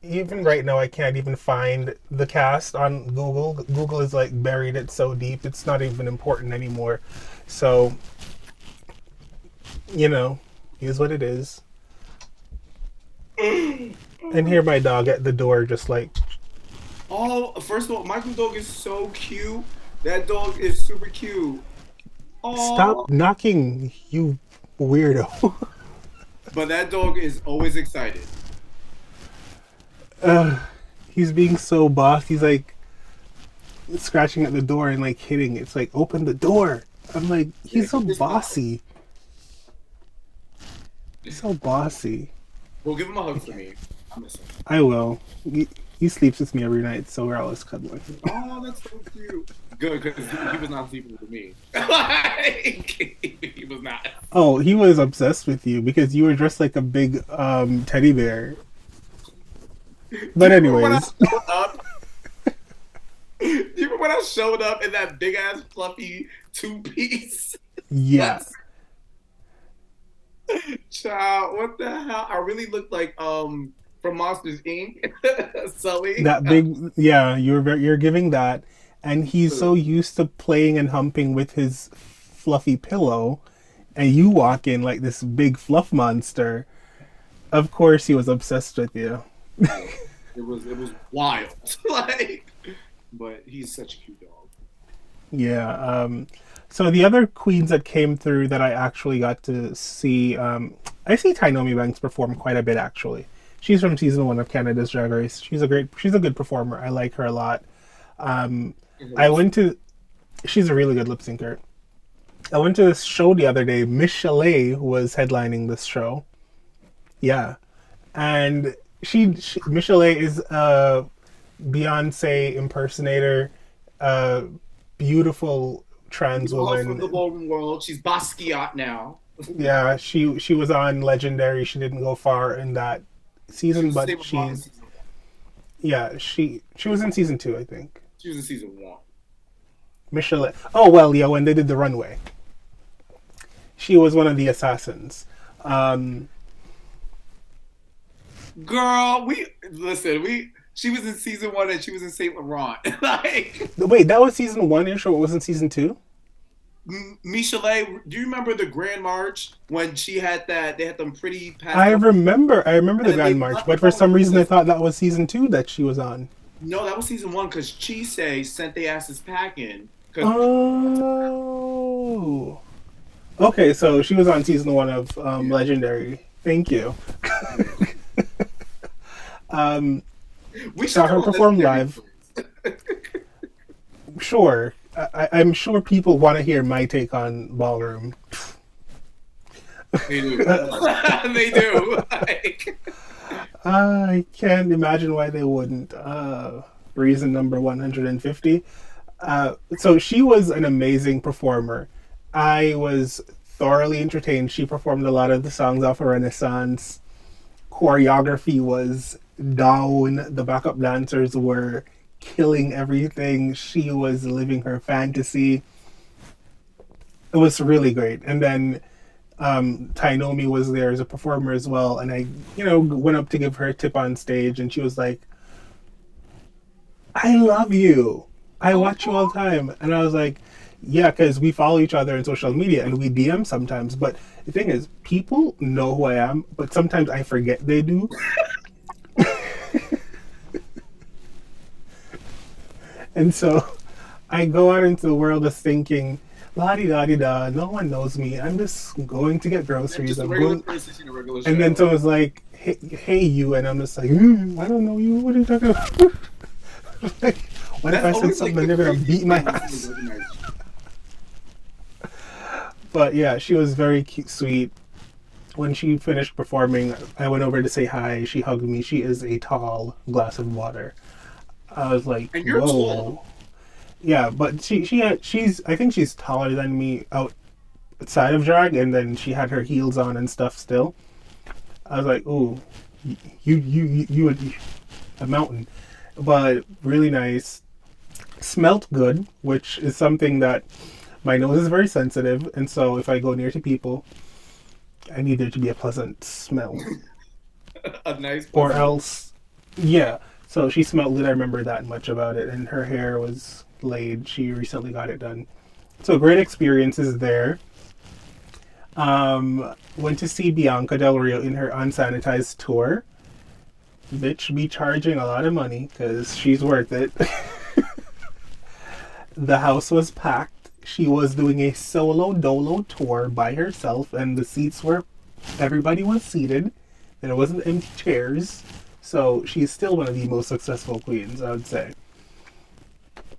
even right now I can't even find the cast on Google. Google is like buried it so deep it's not even important anymore. So, you know, is what it is. And here my dog at the door just like Oh, first of all, Michael's dog is so cute. That dog is super cute. stop Oh, knocking, you weirdo. but that dog is always excited. He's being so boss. He's like scratching at the door and like hitting. It's like open the door. I'm like Yeah, he's so keep this puppy. bossy. He's so bossy. Well, give him a hug for me. I miss him. I will. He sleeps with me every night, so we're always cuddling. Oh, that's so cute. Good, because he was not sleeping with me. Like, he was not. Oh, he was obsessed with you because you were dressed like a big teddy bear. Do But you remember when I anyways, showed up? Do you remember when I showed up in that big ass fluffy two piece? yeah, That's child. What the hell? I really looked like from Monsters Inc. Sully. that big yeah, you're giving that, and he's so used to playing and humping with his fluffy pillow, and you walk in like this big fluff monster. Of course, he was obsessed with you. Yeah, it was wild. Like, but he's such a cute dog. Yeah. So the other queens that came through that I actually got to see, I see Tainomi Banks perform quite a bit actually. She's from season one of Canada's Drag Race. She's a good performer. I like her a lot. Um, And her I lip went sync. to she's a really good lip syncer. I went to this show the other day. Miss Chalet was headlining this show. Yeah, and Miss Chalet is a Beyonce impersonator, a beautiful trans All from the woman. ballroom world. She's Basquiat now. Yeah, she was on Legendary. She didn't go far in that She season, was but Saint Laurent in season one. yeah, she was in season two, I think. She was in season one. Michelle. Oh well, yeah, when they did the runway, she was one of the assassins. Um, Girl, we listen. She was in season one and she was in Saint Laurent. Like wait, that was season one ish, or it wasn't season two? Michelet, do you remember the Grand March when she had that? They had them pretty I pastel, remember. I remember and the then Grand they March, cut them but for all some into reason I this. thought that was season two that she was on. No, that was season one because Chisei sent their asses packing. Because Oh. Okay, so she was on season one of yeah, Legendary. Thank you. Um, we should saw her do a perform legendary live. Sure. I'm sure people want to hear my take on ballroom. They do. They do. Like, I can't imagine why they wouldn't. Reason number 150. So she was an amazing performer. I was thoroughly entertained. She performed a lot of the songs off of Renaissance. Choreography was down. The backup dancers were killing everything. She was living her fantasy. It was really great. And then Tainomi was there as a performer as well. And I, went up to give her a tip on stage, and she was like, I love you. I watch you all the time. And I was like, yeah, because we follow each other on social media and we DM sometimes. But the thing is, people know who I am, but sometimes I forget they do. And so I go out into the world just thinking, la di da di da, no one knows me. I'm just going to get groceries. just a I'm regular going, person in a regular and then show. someone's like, hey you, and I'm just like, I don't know you. What are you talking about? Like, what if That's I said always like something the and they're gonna beat craziest my thing when ass? someone recognizes you. But yeah, she was very cute, sweet. When she finished performing, I went over to say hi. She hugged me. She is a tall glass of water. I was like, And you're whoa. tall. Yeah, but she's I think she's taller than me outside of drag, and then she had her heels on and stuff still. I was like, ooh, you a mountain, but really nice. Smelt good, which is something that my nose is very sensitive, and so if I go near to people, I need there to be a pleasant smell, A nice or pleasant. else, yeah. So she smelled good. I remember that much about it, and her hair was laid. She recently got it done. So great experiences there. Went to see Bianca Del Rio in her unsanitized tour. Bitch be charging a lot of money because she's worth it. The house was packed. She was doing a solo dolo tour by herself, and the seats were, everybody was seated. There wasn't empty chairs. So she's still one of the most successful queens, I would say.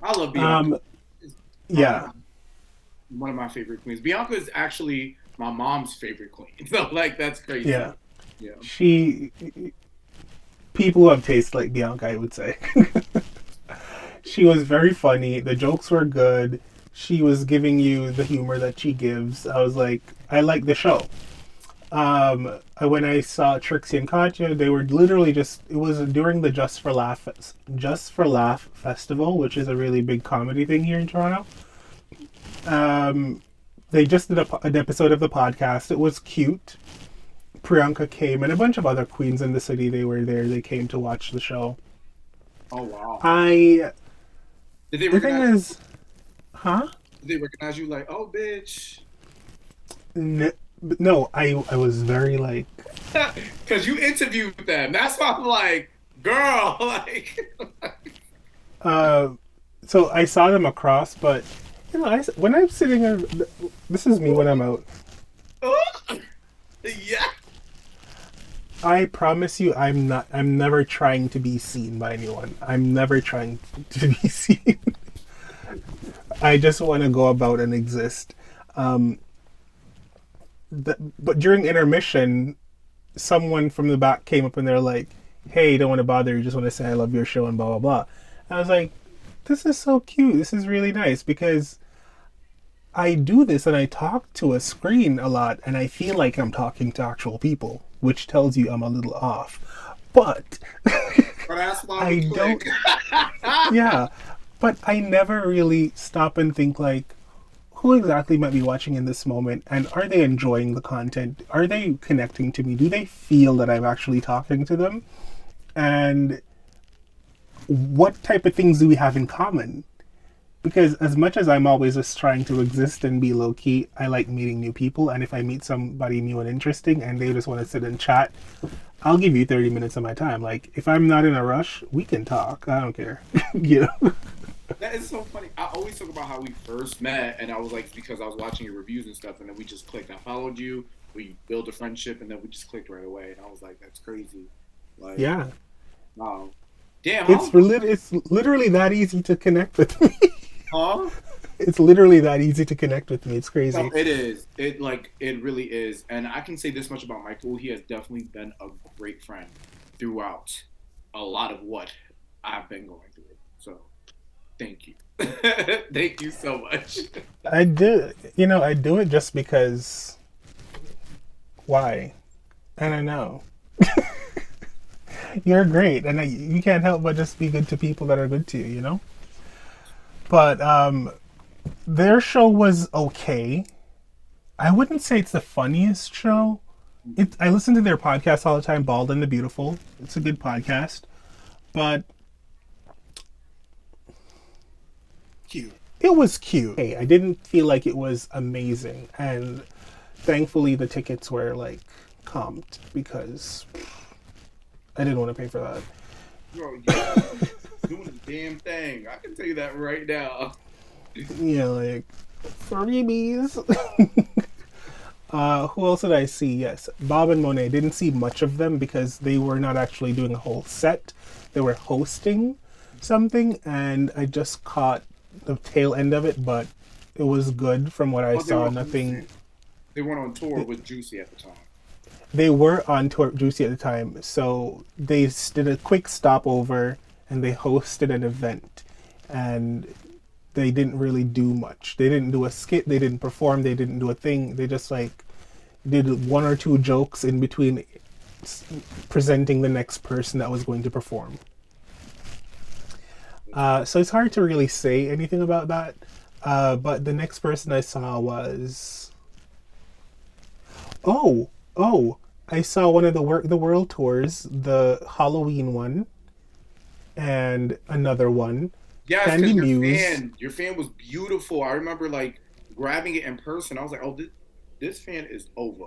I love Bianca. Um, She's probably yeah, one of my favorite queens. Bianca is actually my mom's favorite queen. So like that's crazy. yeah. Yeah. She, people who have taste like Bianca, I would say. She was very funny. The jokes were good. She was giving you the humor that she gives. I was like, I like the show. When I saw Trixie and Katya, they were literally just. It was during the Just for Laugh festival, which is a really big comedy thing here in Toronto. They just did an episode of the podcast. It was cute. Priyanka came and a bunch of other queens in the city. They were there. They came to watch the show. Oh wow. I. Did they The thing recognize? is, huh? Did they recognize you? Like, oh, bitch. No, I was very like, Because you interviewed them. That's why I'm like, girl, like, uh, so I saw them across, but you know, when I'm sitting, this is me when I'm out. yeah. I promise you, I'm not. I'm never trying to be seen by anyone. I'm never trying to be seen. I just want to go about and exist. Um, but during intermission, someone from the back came up and they're like, "Hey, don't want to bother you. Just want to say I love your show and blah blah blah." I was like, "This is so cute. This is really nice because I do this and I talk to a screen a lot and I feel like I'm talking to actual people, which tells you I'm a little off. But But that's why we I don't, click. yeah, but I never really stop and think like, who exactly might be watching in this moment and are they enjoying the content? Are they connecting to me? Do they feel that I'm actually talking to them? And what type of things do we have in common? Because as much as I'm always just trying to exist and be low key, I like meeting new people. And if I meet somebody new and interesting and they just want to sit and chat, I'll give you 30 minutes of my time. Like, if I'm not in a rush, we can talk. I don't care. you know? That is so funny. I always talk about how we first met, and I was like, because I was watching your reviews and stuff, and then we just clicked. I followed you, we built a friendship, and then we just clicked right away. And I was like, that's crazy. Like, Yeah. wow. Damn, how It's literally that easy to connect with me. huh? It's literally that easy to connect with me. It's No, crazy. it is. It really is. And I can say this much about Michael. He has definitely been a great friend throughout a lot of what I've been going through. So thank you. Thank you so much. I do, I do it just because why? I don't know. You're great, and you can't help but just be good to people that are good to you. But their show was okay. I wouldn't say it's the funniest show. I listen to their podcast all the time, Bald and the Beautiful. It's a good podcast, but Cute. it was cute. Hey, I didn't feel like it was amazing, and thankfully the tickets were like comped because I didn't want to pay for that. Bro, yeah. Doing the damn thing. I can tell you that right now. Yeah, like freebies. Who else did I see? Yes, Bob and Monet. Didn't see much of them because they were not actually doing a whole set. They were hosting something, and I just caught the tail end of it. But it was good from what I Oh, they saw. were Nothing. hosting. They went on tour with Juicy at the time. They were on tour Juicy at the time, so they did a quick stopover and they hosted an event, and they didn't really do much. They didn't do a skit, they didn't perform, they didn't do a thing. They just like did one or two jokes in between presenting the next person that was going to perform. So it's hard to really say anything about that. But the next person I saw was oh oh I saw one of the world tours, the Halloween one, and another one. Yes, Candy because Muse. your fan was beautiful. I remember like grabbing it in person. I was like, oh, this fan is over.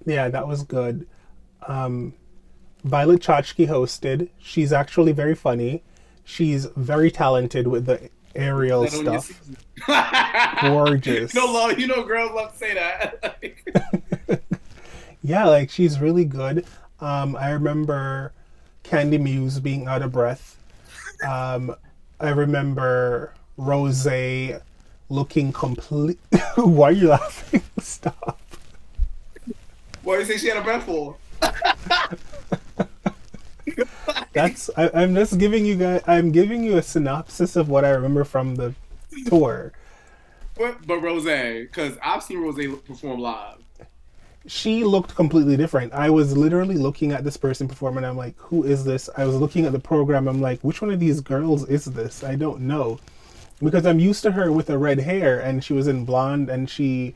Yeah, that was good. Violet Chachki hosted. She's actually very funny. She's very talented with the aerial That on your stuff. season. Gorgeous. Girls love to say that. Yeah, like she's really good. I remember Candy Muse being out of breath. Um, I remember Rose looking complete. Why are you laughing? Stop. What do you say she had a breath for? I'm just giving you guys. I'm giving you a synopsis of what I remember from the tour. But Rose, because I've seen Rose perform live. She looked completely different. I was literally looking at this person perform, and I'm like, "Who is this?" I was looking at the program. I'm like, "Which one of these girls is this?" I don't know, because I'm used to her with the red hair, and she was in blonde, and she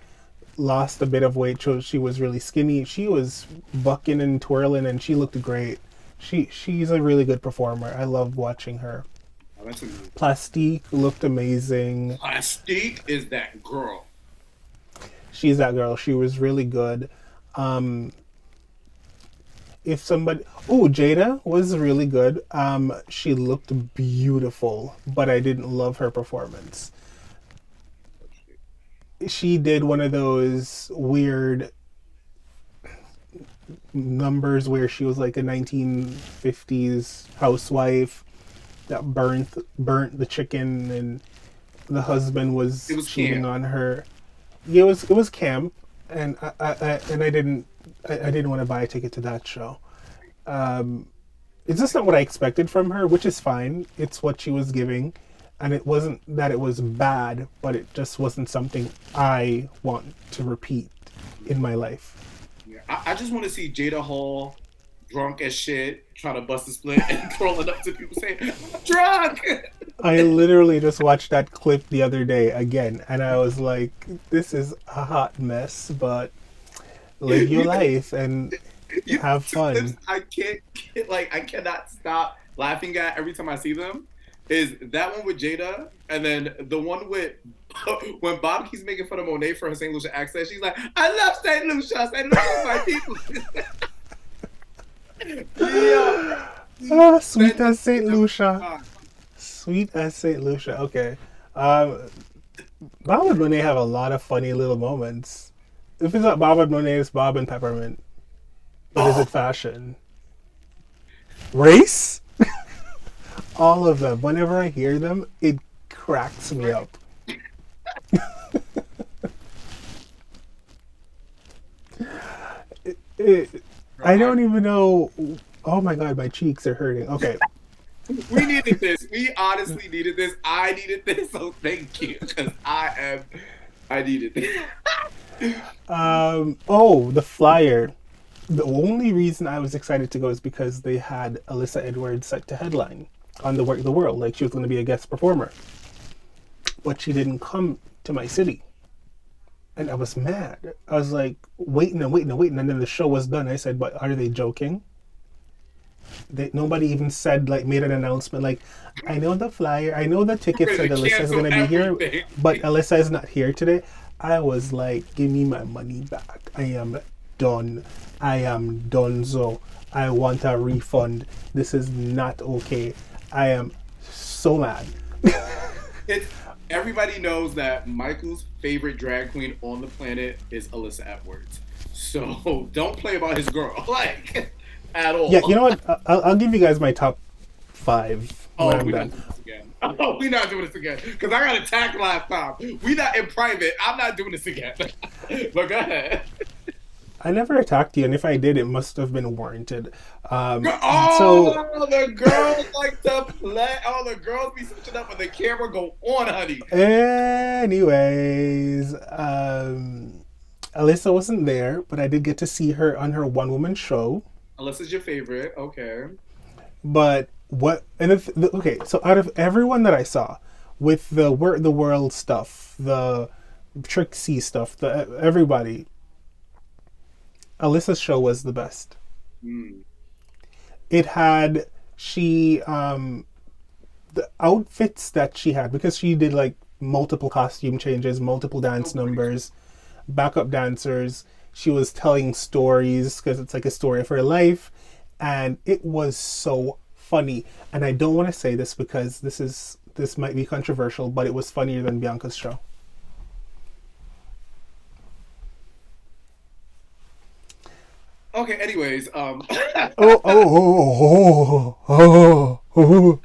lost a bit of weight, so she was really skinny. She was bucking and twirling, and she looked great. She's a really good performer. I love watching her. Oh, that's amazing. Plastique looked amazing. Plastique is that girl. She's that girl. She was really good. Um, if somebody, oh, Jada was really good. She looked beautiful, but I didn't love her performance. She did one of those weird numbers where she was like a 1950s housewife that burnt the chicken, and the husband It was was cheating camp. on her. Yeah, it was camp, and I didn't want to buy a ticket to that show. It's just not what I expected from her, which is fine. It's what she was giving, and it wasn't that it was bad, but it just wasn't something I want to repeat in my life. Yeah. I just want to see Jada Hall drunk as shit, trying to bust a split and crawling up to people saying, "I'm drunk." I literally just watched that clip the other day again, and I was like, "This is a hot mess, but live your you know, life and have two clips fun." I can't I cannot stop laughing at every time I see them. Is that one with Jada, and then the one with when Bob keeps making fun of Monet for her St. Lucia accent. She's like, "I love St. Lucia. St. Lucia is my people." Yeah, Ah, sweet that as just Saint Lucia. Sweet as Saint Lucia. Okay. Um, Bob and Monet have a lot of funny little moments. If it's not Bob and Monet, it's Bob and Peppermint. But is it Oh, fashion? Race? All of them. Whenever I hear them, it cracks me up. It, I don't even know. Oh my god, my cheeks are hurting. Okay. we needed this. We honestly needed this. I needed this. So thank you, because I needed this. Oh, the flyer. The only reason I was excited to go is because they had Alyssa Edwards set to headline on the Work the World. Like she was going to be a guest performer. But she didn't come to my city. And I was mad. I was like, waiting and waiting and waiting. And then the show was done. I said, but are they joking? Nobody even said, like, made an announcement. Like, I know the flyer. I know the ticket We're said gonna Alyssa is cancel going to be here. everything. But Alyssa is not here today. I was like, give me my money back. I am done. I am donezo. I want a refund. This is not okay. I am so mad. It's, everybody knows that Michael's favorite drag queen on the planet is Alyssa Edwards. So don't play about his girl, like at all. Yeah, you know what? I'll give you guys my top five when Oh, I'm we're not done. doing this again. Oh, we're not doing this again. Because I got attacked last time. We not in private. I'm not doing this again. But go ahead. I never attacked you, and if I did, it must have been warranted. So, Oh, the girls like to play. Oh, the girls be switching up, and the camera go on, honey. anyways, Alyssa wasn't there, but I did get to see her on her one woman show. Alyssa's your favorite. Okay. But what? And if okay, so out of everyone that I saw, with the world stuff, the Trixie stuff, the everybody, Alyssa's show was the best. Mm. It had she the outfits that she had, because she did like multiple costume changes, multiple dance numbers, backup dancers. She was telling stories because it's like a story of her life, and it was so funny. And I don't want to say this because this might be controversial, but it was funnier than Bianca's show. Okay. Anyways, Oh, oh, oh, oh, oh.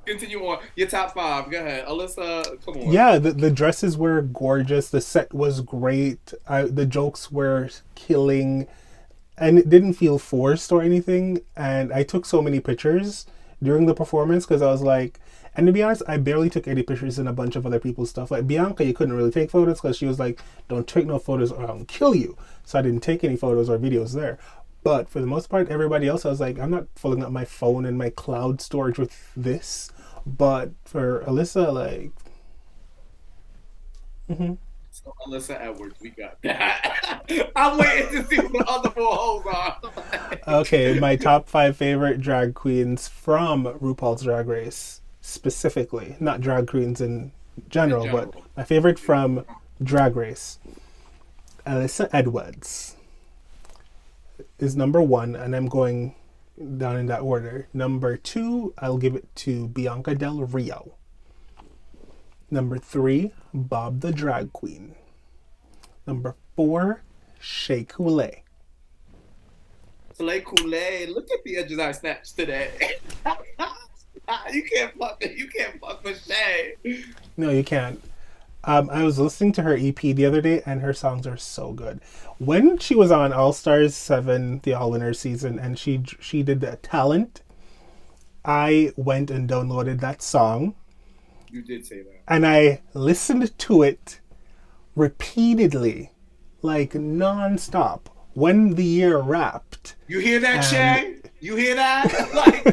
continue on your top five. Go ahead, Alyssa. Come on. Yeah, the dresses were gorgeous. The set was great. The jokes were killing, and it didn't feel forced or anything. And I took so many pictures during the performance because I was like, and to be honest, I barely took any pictures in a bunch of other people's stuff. Like Bianca, you couldn't really take photos because she was like, "Don't take no photos or I'll kill you." So I didn't take any photos or videos there. But for the most part, everybody else, I was like, I'm not filling up my phone and my cloud storage with this. But for Alyssa, like, mhm. So Alyssa Edwards, we got that. I'm waiting to see what the other four hoes are. Okay, my top five favorite drag queens from RuPaul's Drag Race, specifically, not drag queens in In general, but general. my favorite from Drag Race. Alyssa Edwards is number one, and I'm going down in that order. Number two, I'll give it to Bianca Del Rio. Number three, Bob the Drag Queen. Number four, Shea Coulee. Soleil Kool-Aid. Look at the edges I snatched today. You can't fuck with Shay. No, you can't. I was listening to her EP the other day, and her songs are so good. When she was on All Stars 7, the All Winners season, and she did the talent, I went and downloaded that song, You did say that. and I listened to it repeatedly, like nonstop, when the year wrapped. You hear that, And Shay? You hear that? Like,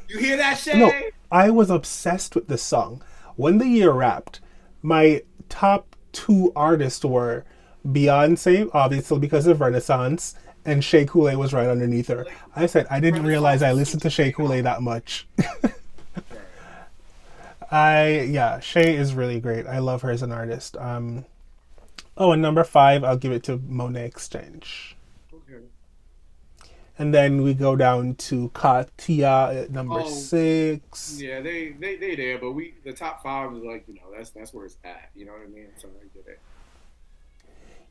you hear that, no, Shay? I was obsessed with this song. When the year wrapped, my top two artists were Beyonce, obviously because of Renaissance, and Shea Coulee was right underneath her. I said I didn't realize Renaissance I is listened to super Shea strong. Coulee that much. Right. Yeah, Shea is really great. I love her as an artist. Oh, and number five, I'll give it to Monet Exchange. Okay. And then we go down to Katia at number Oh, six. yeah, they there, but the top five is like, that's where it's at. You know what I mean? So I get it.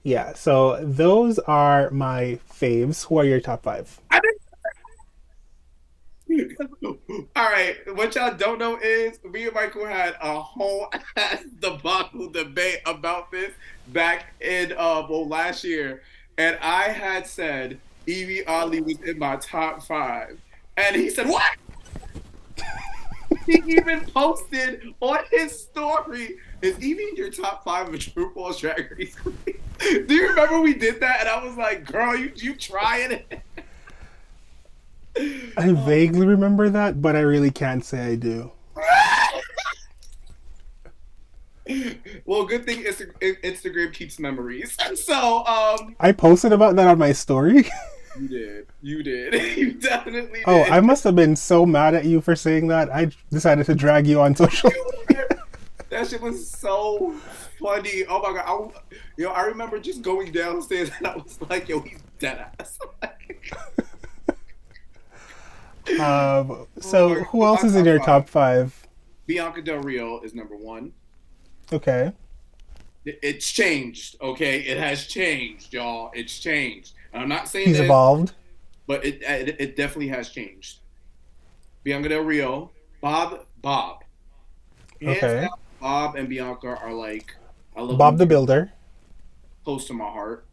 Yeah, so those are my faves. Who are your top five? I All right, what y'all don't know is me and Michael had a whole ass debacle debate about this back in well last year, and I had said Evie Oddly was in my top five, and he said what? He even posted on his story, "Is Evie in your top five of RuPaul's Drag Race?" Do you remember we did that? And I was like, "Girl, you trying it?" I vaguely remember that, but I really can't say I do. Well, good thing Instagram keeps memories. So, I posted about that on my story. you did, you definitely Oh, I did. must have been so mad at you for saying that. I decided to drag you on social. That shit was so funny. Oh my god, I remember just going downstairs and I was like, "Yo, he's dead ass." Oh So my who god, else my is in top your five. top five? Bianca Del Rio is number one. Okay, It's changed, okay? It has changed, y'all. It's changed. And I'm not saying he's that, evolved. but it definitely has changed. Bianca Del Rio, Bob. Hands Okay, down, Bob and Bianca are like, I love them Bob the very Builder. close to my heart.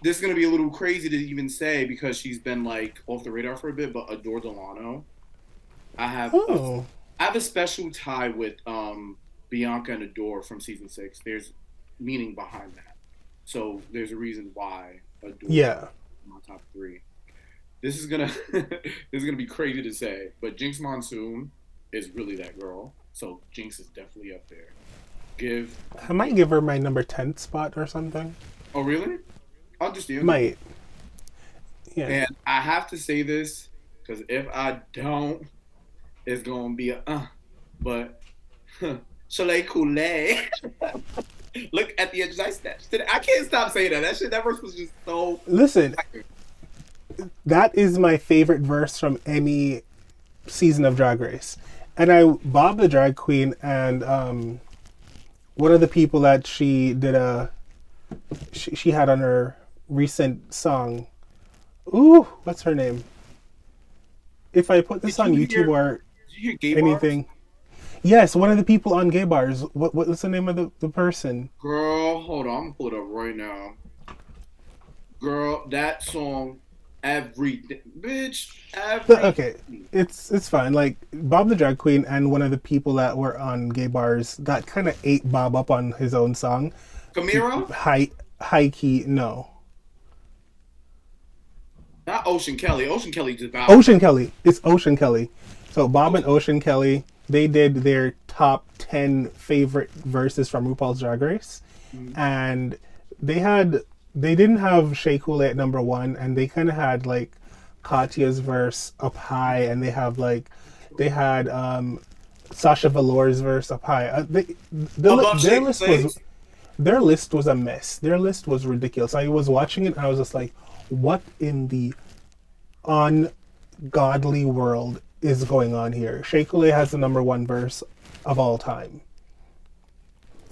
this is gonna be a little crazy to even say because she's been like off the radar for a bit, but Adore Delano, I have a Oh, I have a special tie with Bianca and Adore from season 6. There's meaning behind that, so there's a reason why Adore yeah. is my top three. This is gonna this is gonna be crazy to say, but Jinx Monsoon is really that girl. So Jinx is definitely up there. Give I might give her my number 10 spot or something. Oh really? Understandable. Might. Yeah. And I have to say this because if I don't, it's gonna be a but Soleil Coulee. Look at the edges I snatched. I can't stop saying that. That shit, that verse was just so. Listen, that is my favorite verse from any season of Drag Race. And Bob the Drag Queen, and one of the people that she had on her recent song. Ooh, what's her name? If I put this on YouTube or Did you hear gay bars? anything, yes, one of the people on Gay Bars. What's the name of the person? Girl, hold on. I'm gonna pull it up right now. Girl, that song, everything, bitch, Okay, everything. it's fine. Like Bob the Drag Queen and one of the people that were on Gay Bars that kind of ate Bob up on his own song. Camira, High key, no. not Ocean Kelly. Ocean Kelly just bowed. Ocean Kelly. It's Ocean Kelly. So Bob and Ocean Kelly, they did their top 10 favorite verses from RuPaul's Drag Race, and they didn't have Shea Coulee at number one, and they kind of had like Katya's verse up high, and they had Sasha Velour's verse up high. Above Their Shake list Place. was a mess. Their list was ridiculous. I was watching it and I was just like, what in the ungodly world is going on here? Shea Coulee has the number one verse of all time.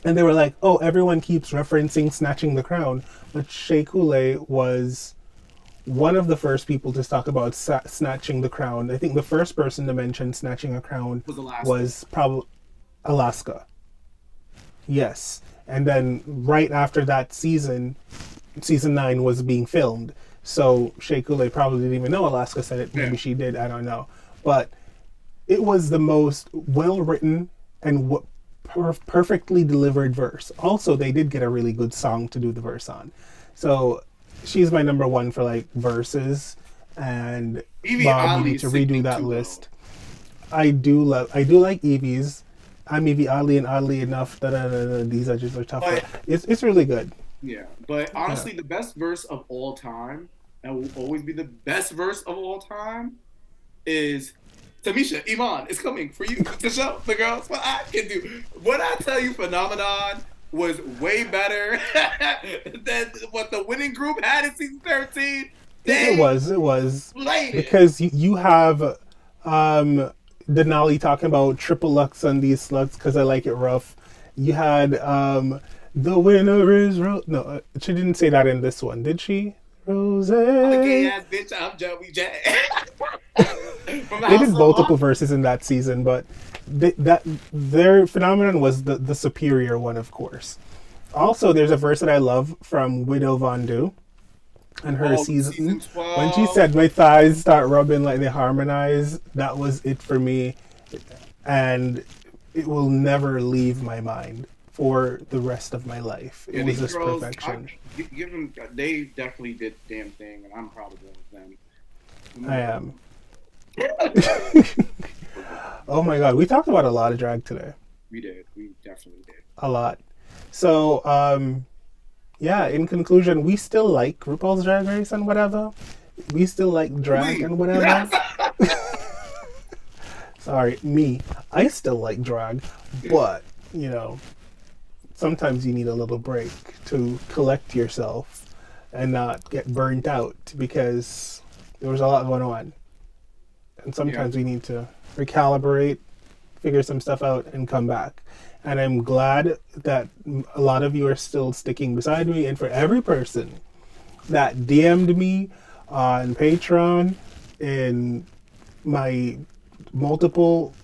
And they were like, oh, everyone keeps referencing Snatching the Crown, but Shea Coulee was one of the first people to talk about Snatching the Crown. I think the first person to mention Snatching a Crown Was Alaska. was probably Alaska. Yes. And then right after that season 9 was being filmed. So Shea Coulee probably didn't even know Alaska said it. Yeah. Maybe she did. I don't know. But it was the most well written and perfectly delivered verse. Also, they did get a really good song to do the verse on. So she's my number one for like verses. And Evie Bob, you Oddly need is to redo sickening that too, though. list. I do like Evie's. I'm Evie Oddly and Oddly Enough. These edges are tougher. But It's really good. yeah, but Yeah. honestly, the best verse of all time, and will always be the best verse of all time, is Tamisha Iman is coming for you to show the girls what I can do. What I tell you, Phenomenon was way better than what the winning group had in season 13. They It was played it. because you have Denali talking about triple lux on these slugs because I like it rough. You had the winner is no, she didn't say that in this one, did she? Rose. I'm a gay They ass bitch. I'm Joey J. From the did House of multiple Law. verses in that season, but that their phenomenon was the superior one, of course. Also, there's a verse that I love from Widow Von Du and her Oh, season season when she 12. said my thighs start rubbing like they harmonize. That was it for me, and it will never leave my mind for the rest of my life. It Yeah, was these just girls, perfection. give them, they definitely did the damn thing, and I'm proud of them. I am. Oh my god, we talked about a lot of drag today. We did. We definitely did. A lot. So, yeah, in conclusion, we still like RuPaul's Drag Race and whatever. We still like drag Wait. and whatever. Sorry, me. I still like drag, but, you know, sometimes you need a little break to collect yourself and not get burnt out because there was a lot going on. And sometimes Yeah. we need to recalibrate, figure some stuff out, and come back. And I'm glad that a lot of you are still sticking beside me. And for every person that DM'd me on Patreon, in my multiple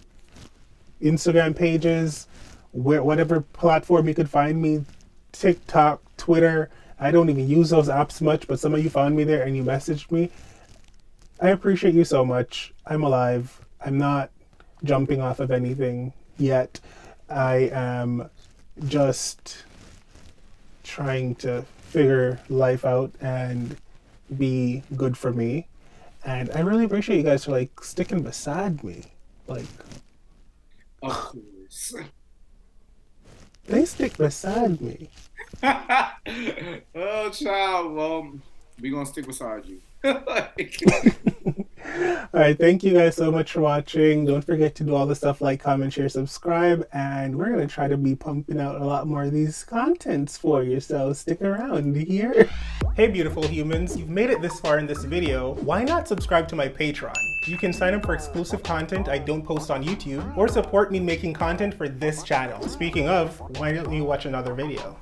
Instagram pages, whatever platform you could find me, TikTok, Twitter, I don't even use those apps much, but some of you found me there and you messaged me. I appreciate you so much. I'm alive. I'm not jumping off of anything yet. I am just trying to figure life out and be good for me. And I really appreciate you guys for like sticking beside me. Like, Of course. they stick beside me. Oh, child. Well, we're going to stick beside you. All right, thank you guys so much for watching. Don't forget to do all the stuff like, comment, share, subscribe, and we're going to try to be pumping out a lot more of these contents for you, so stick around here. Hey beautiful humans, you've made it this far in this video. Why not subscribe to my Patreon? You can sign up for exclusive content I don't post on YouTube, or support me making content for this channel. Speaking of, why don't you watch another video?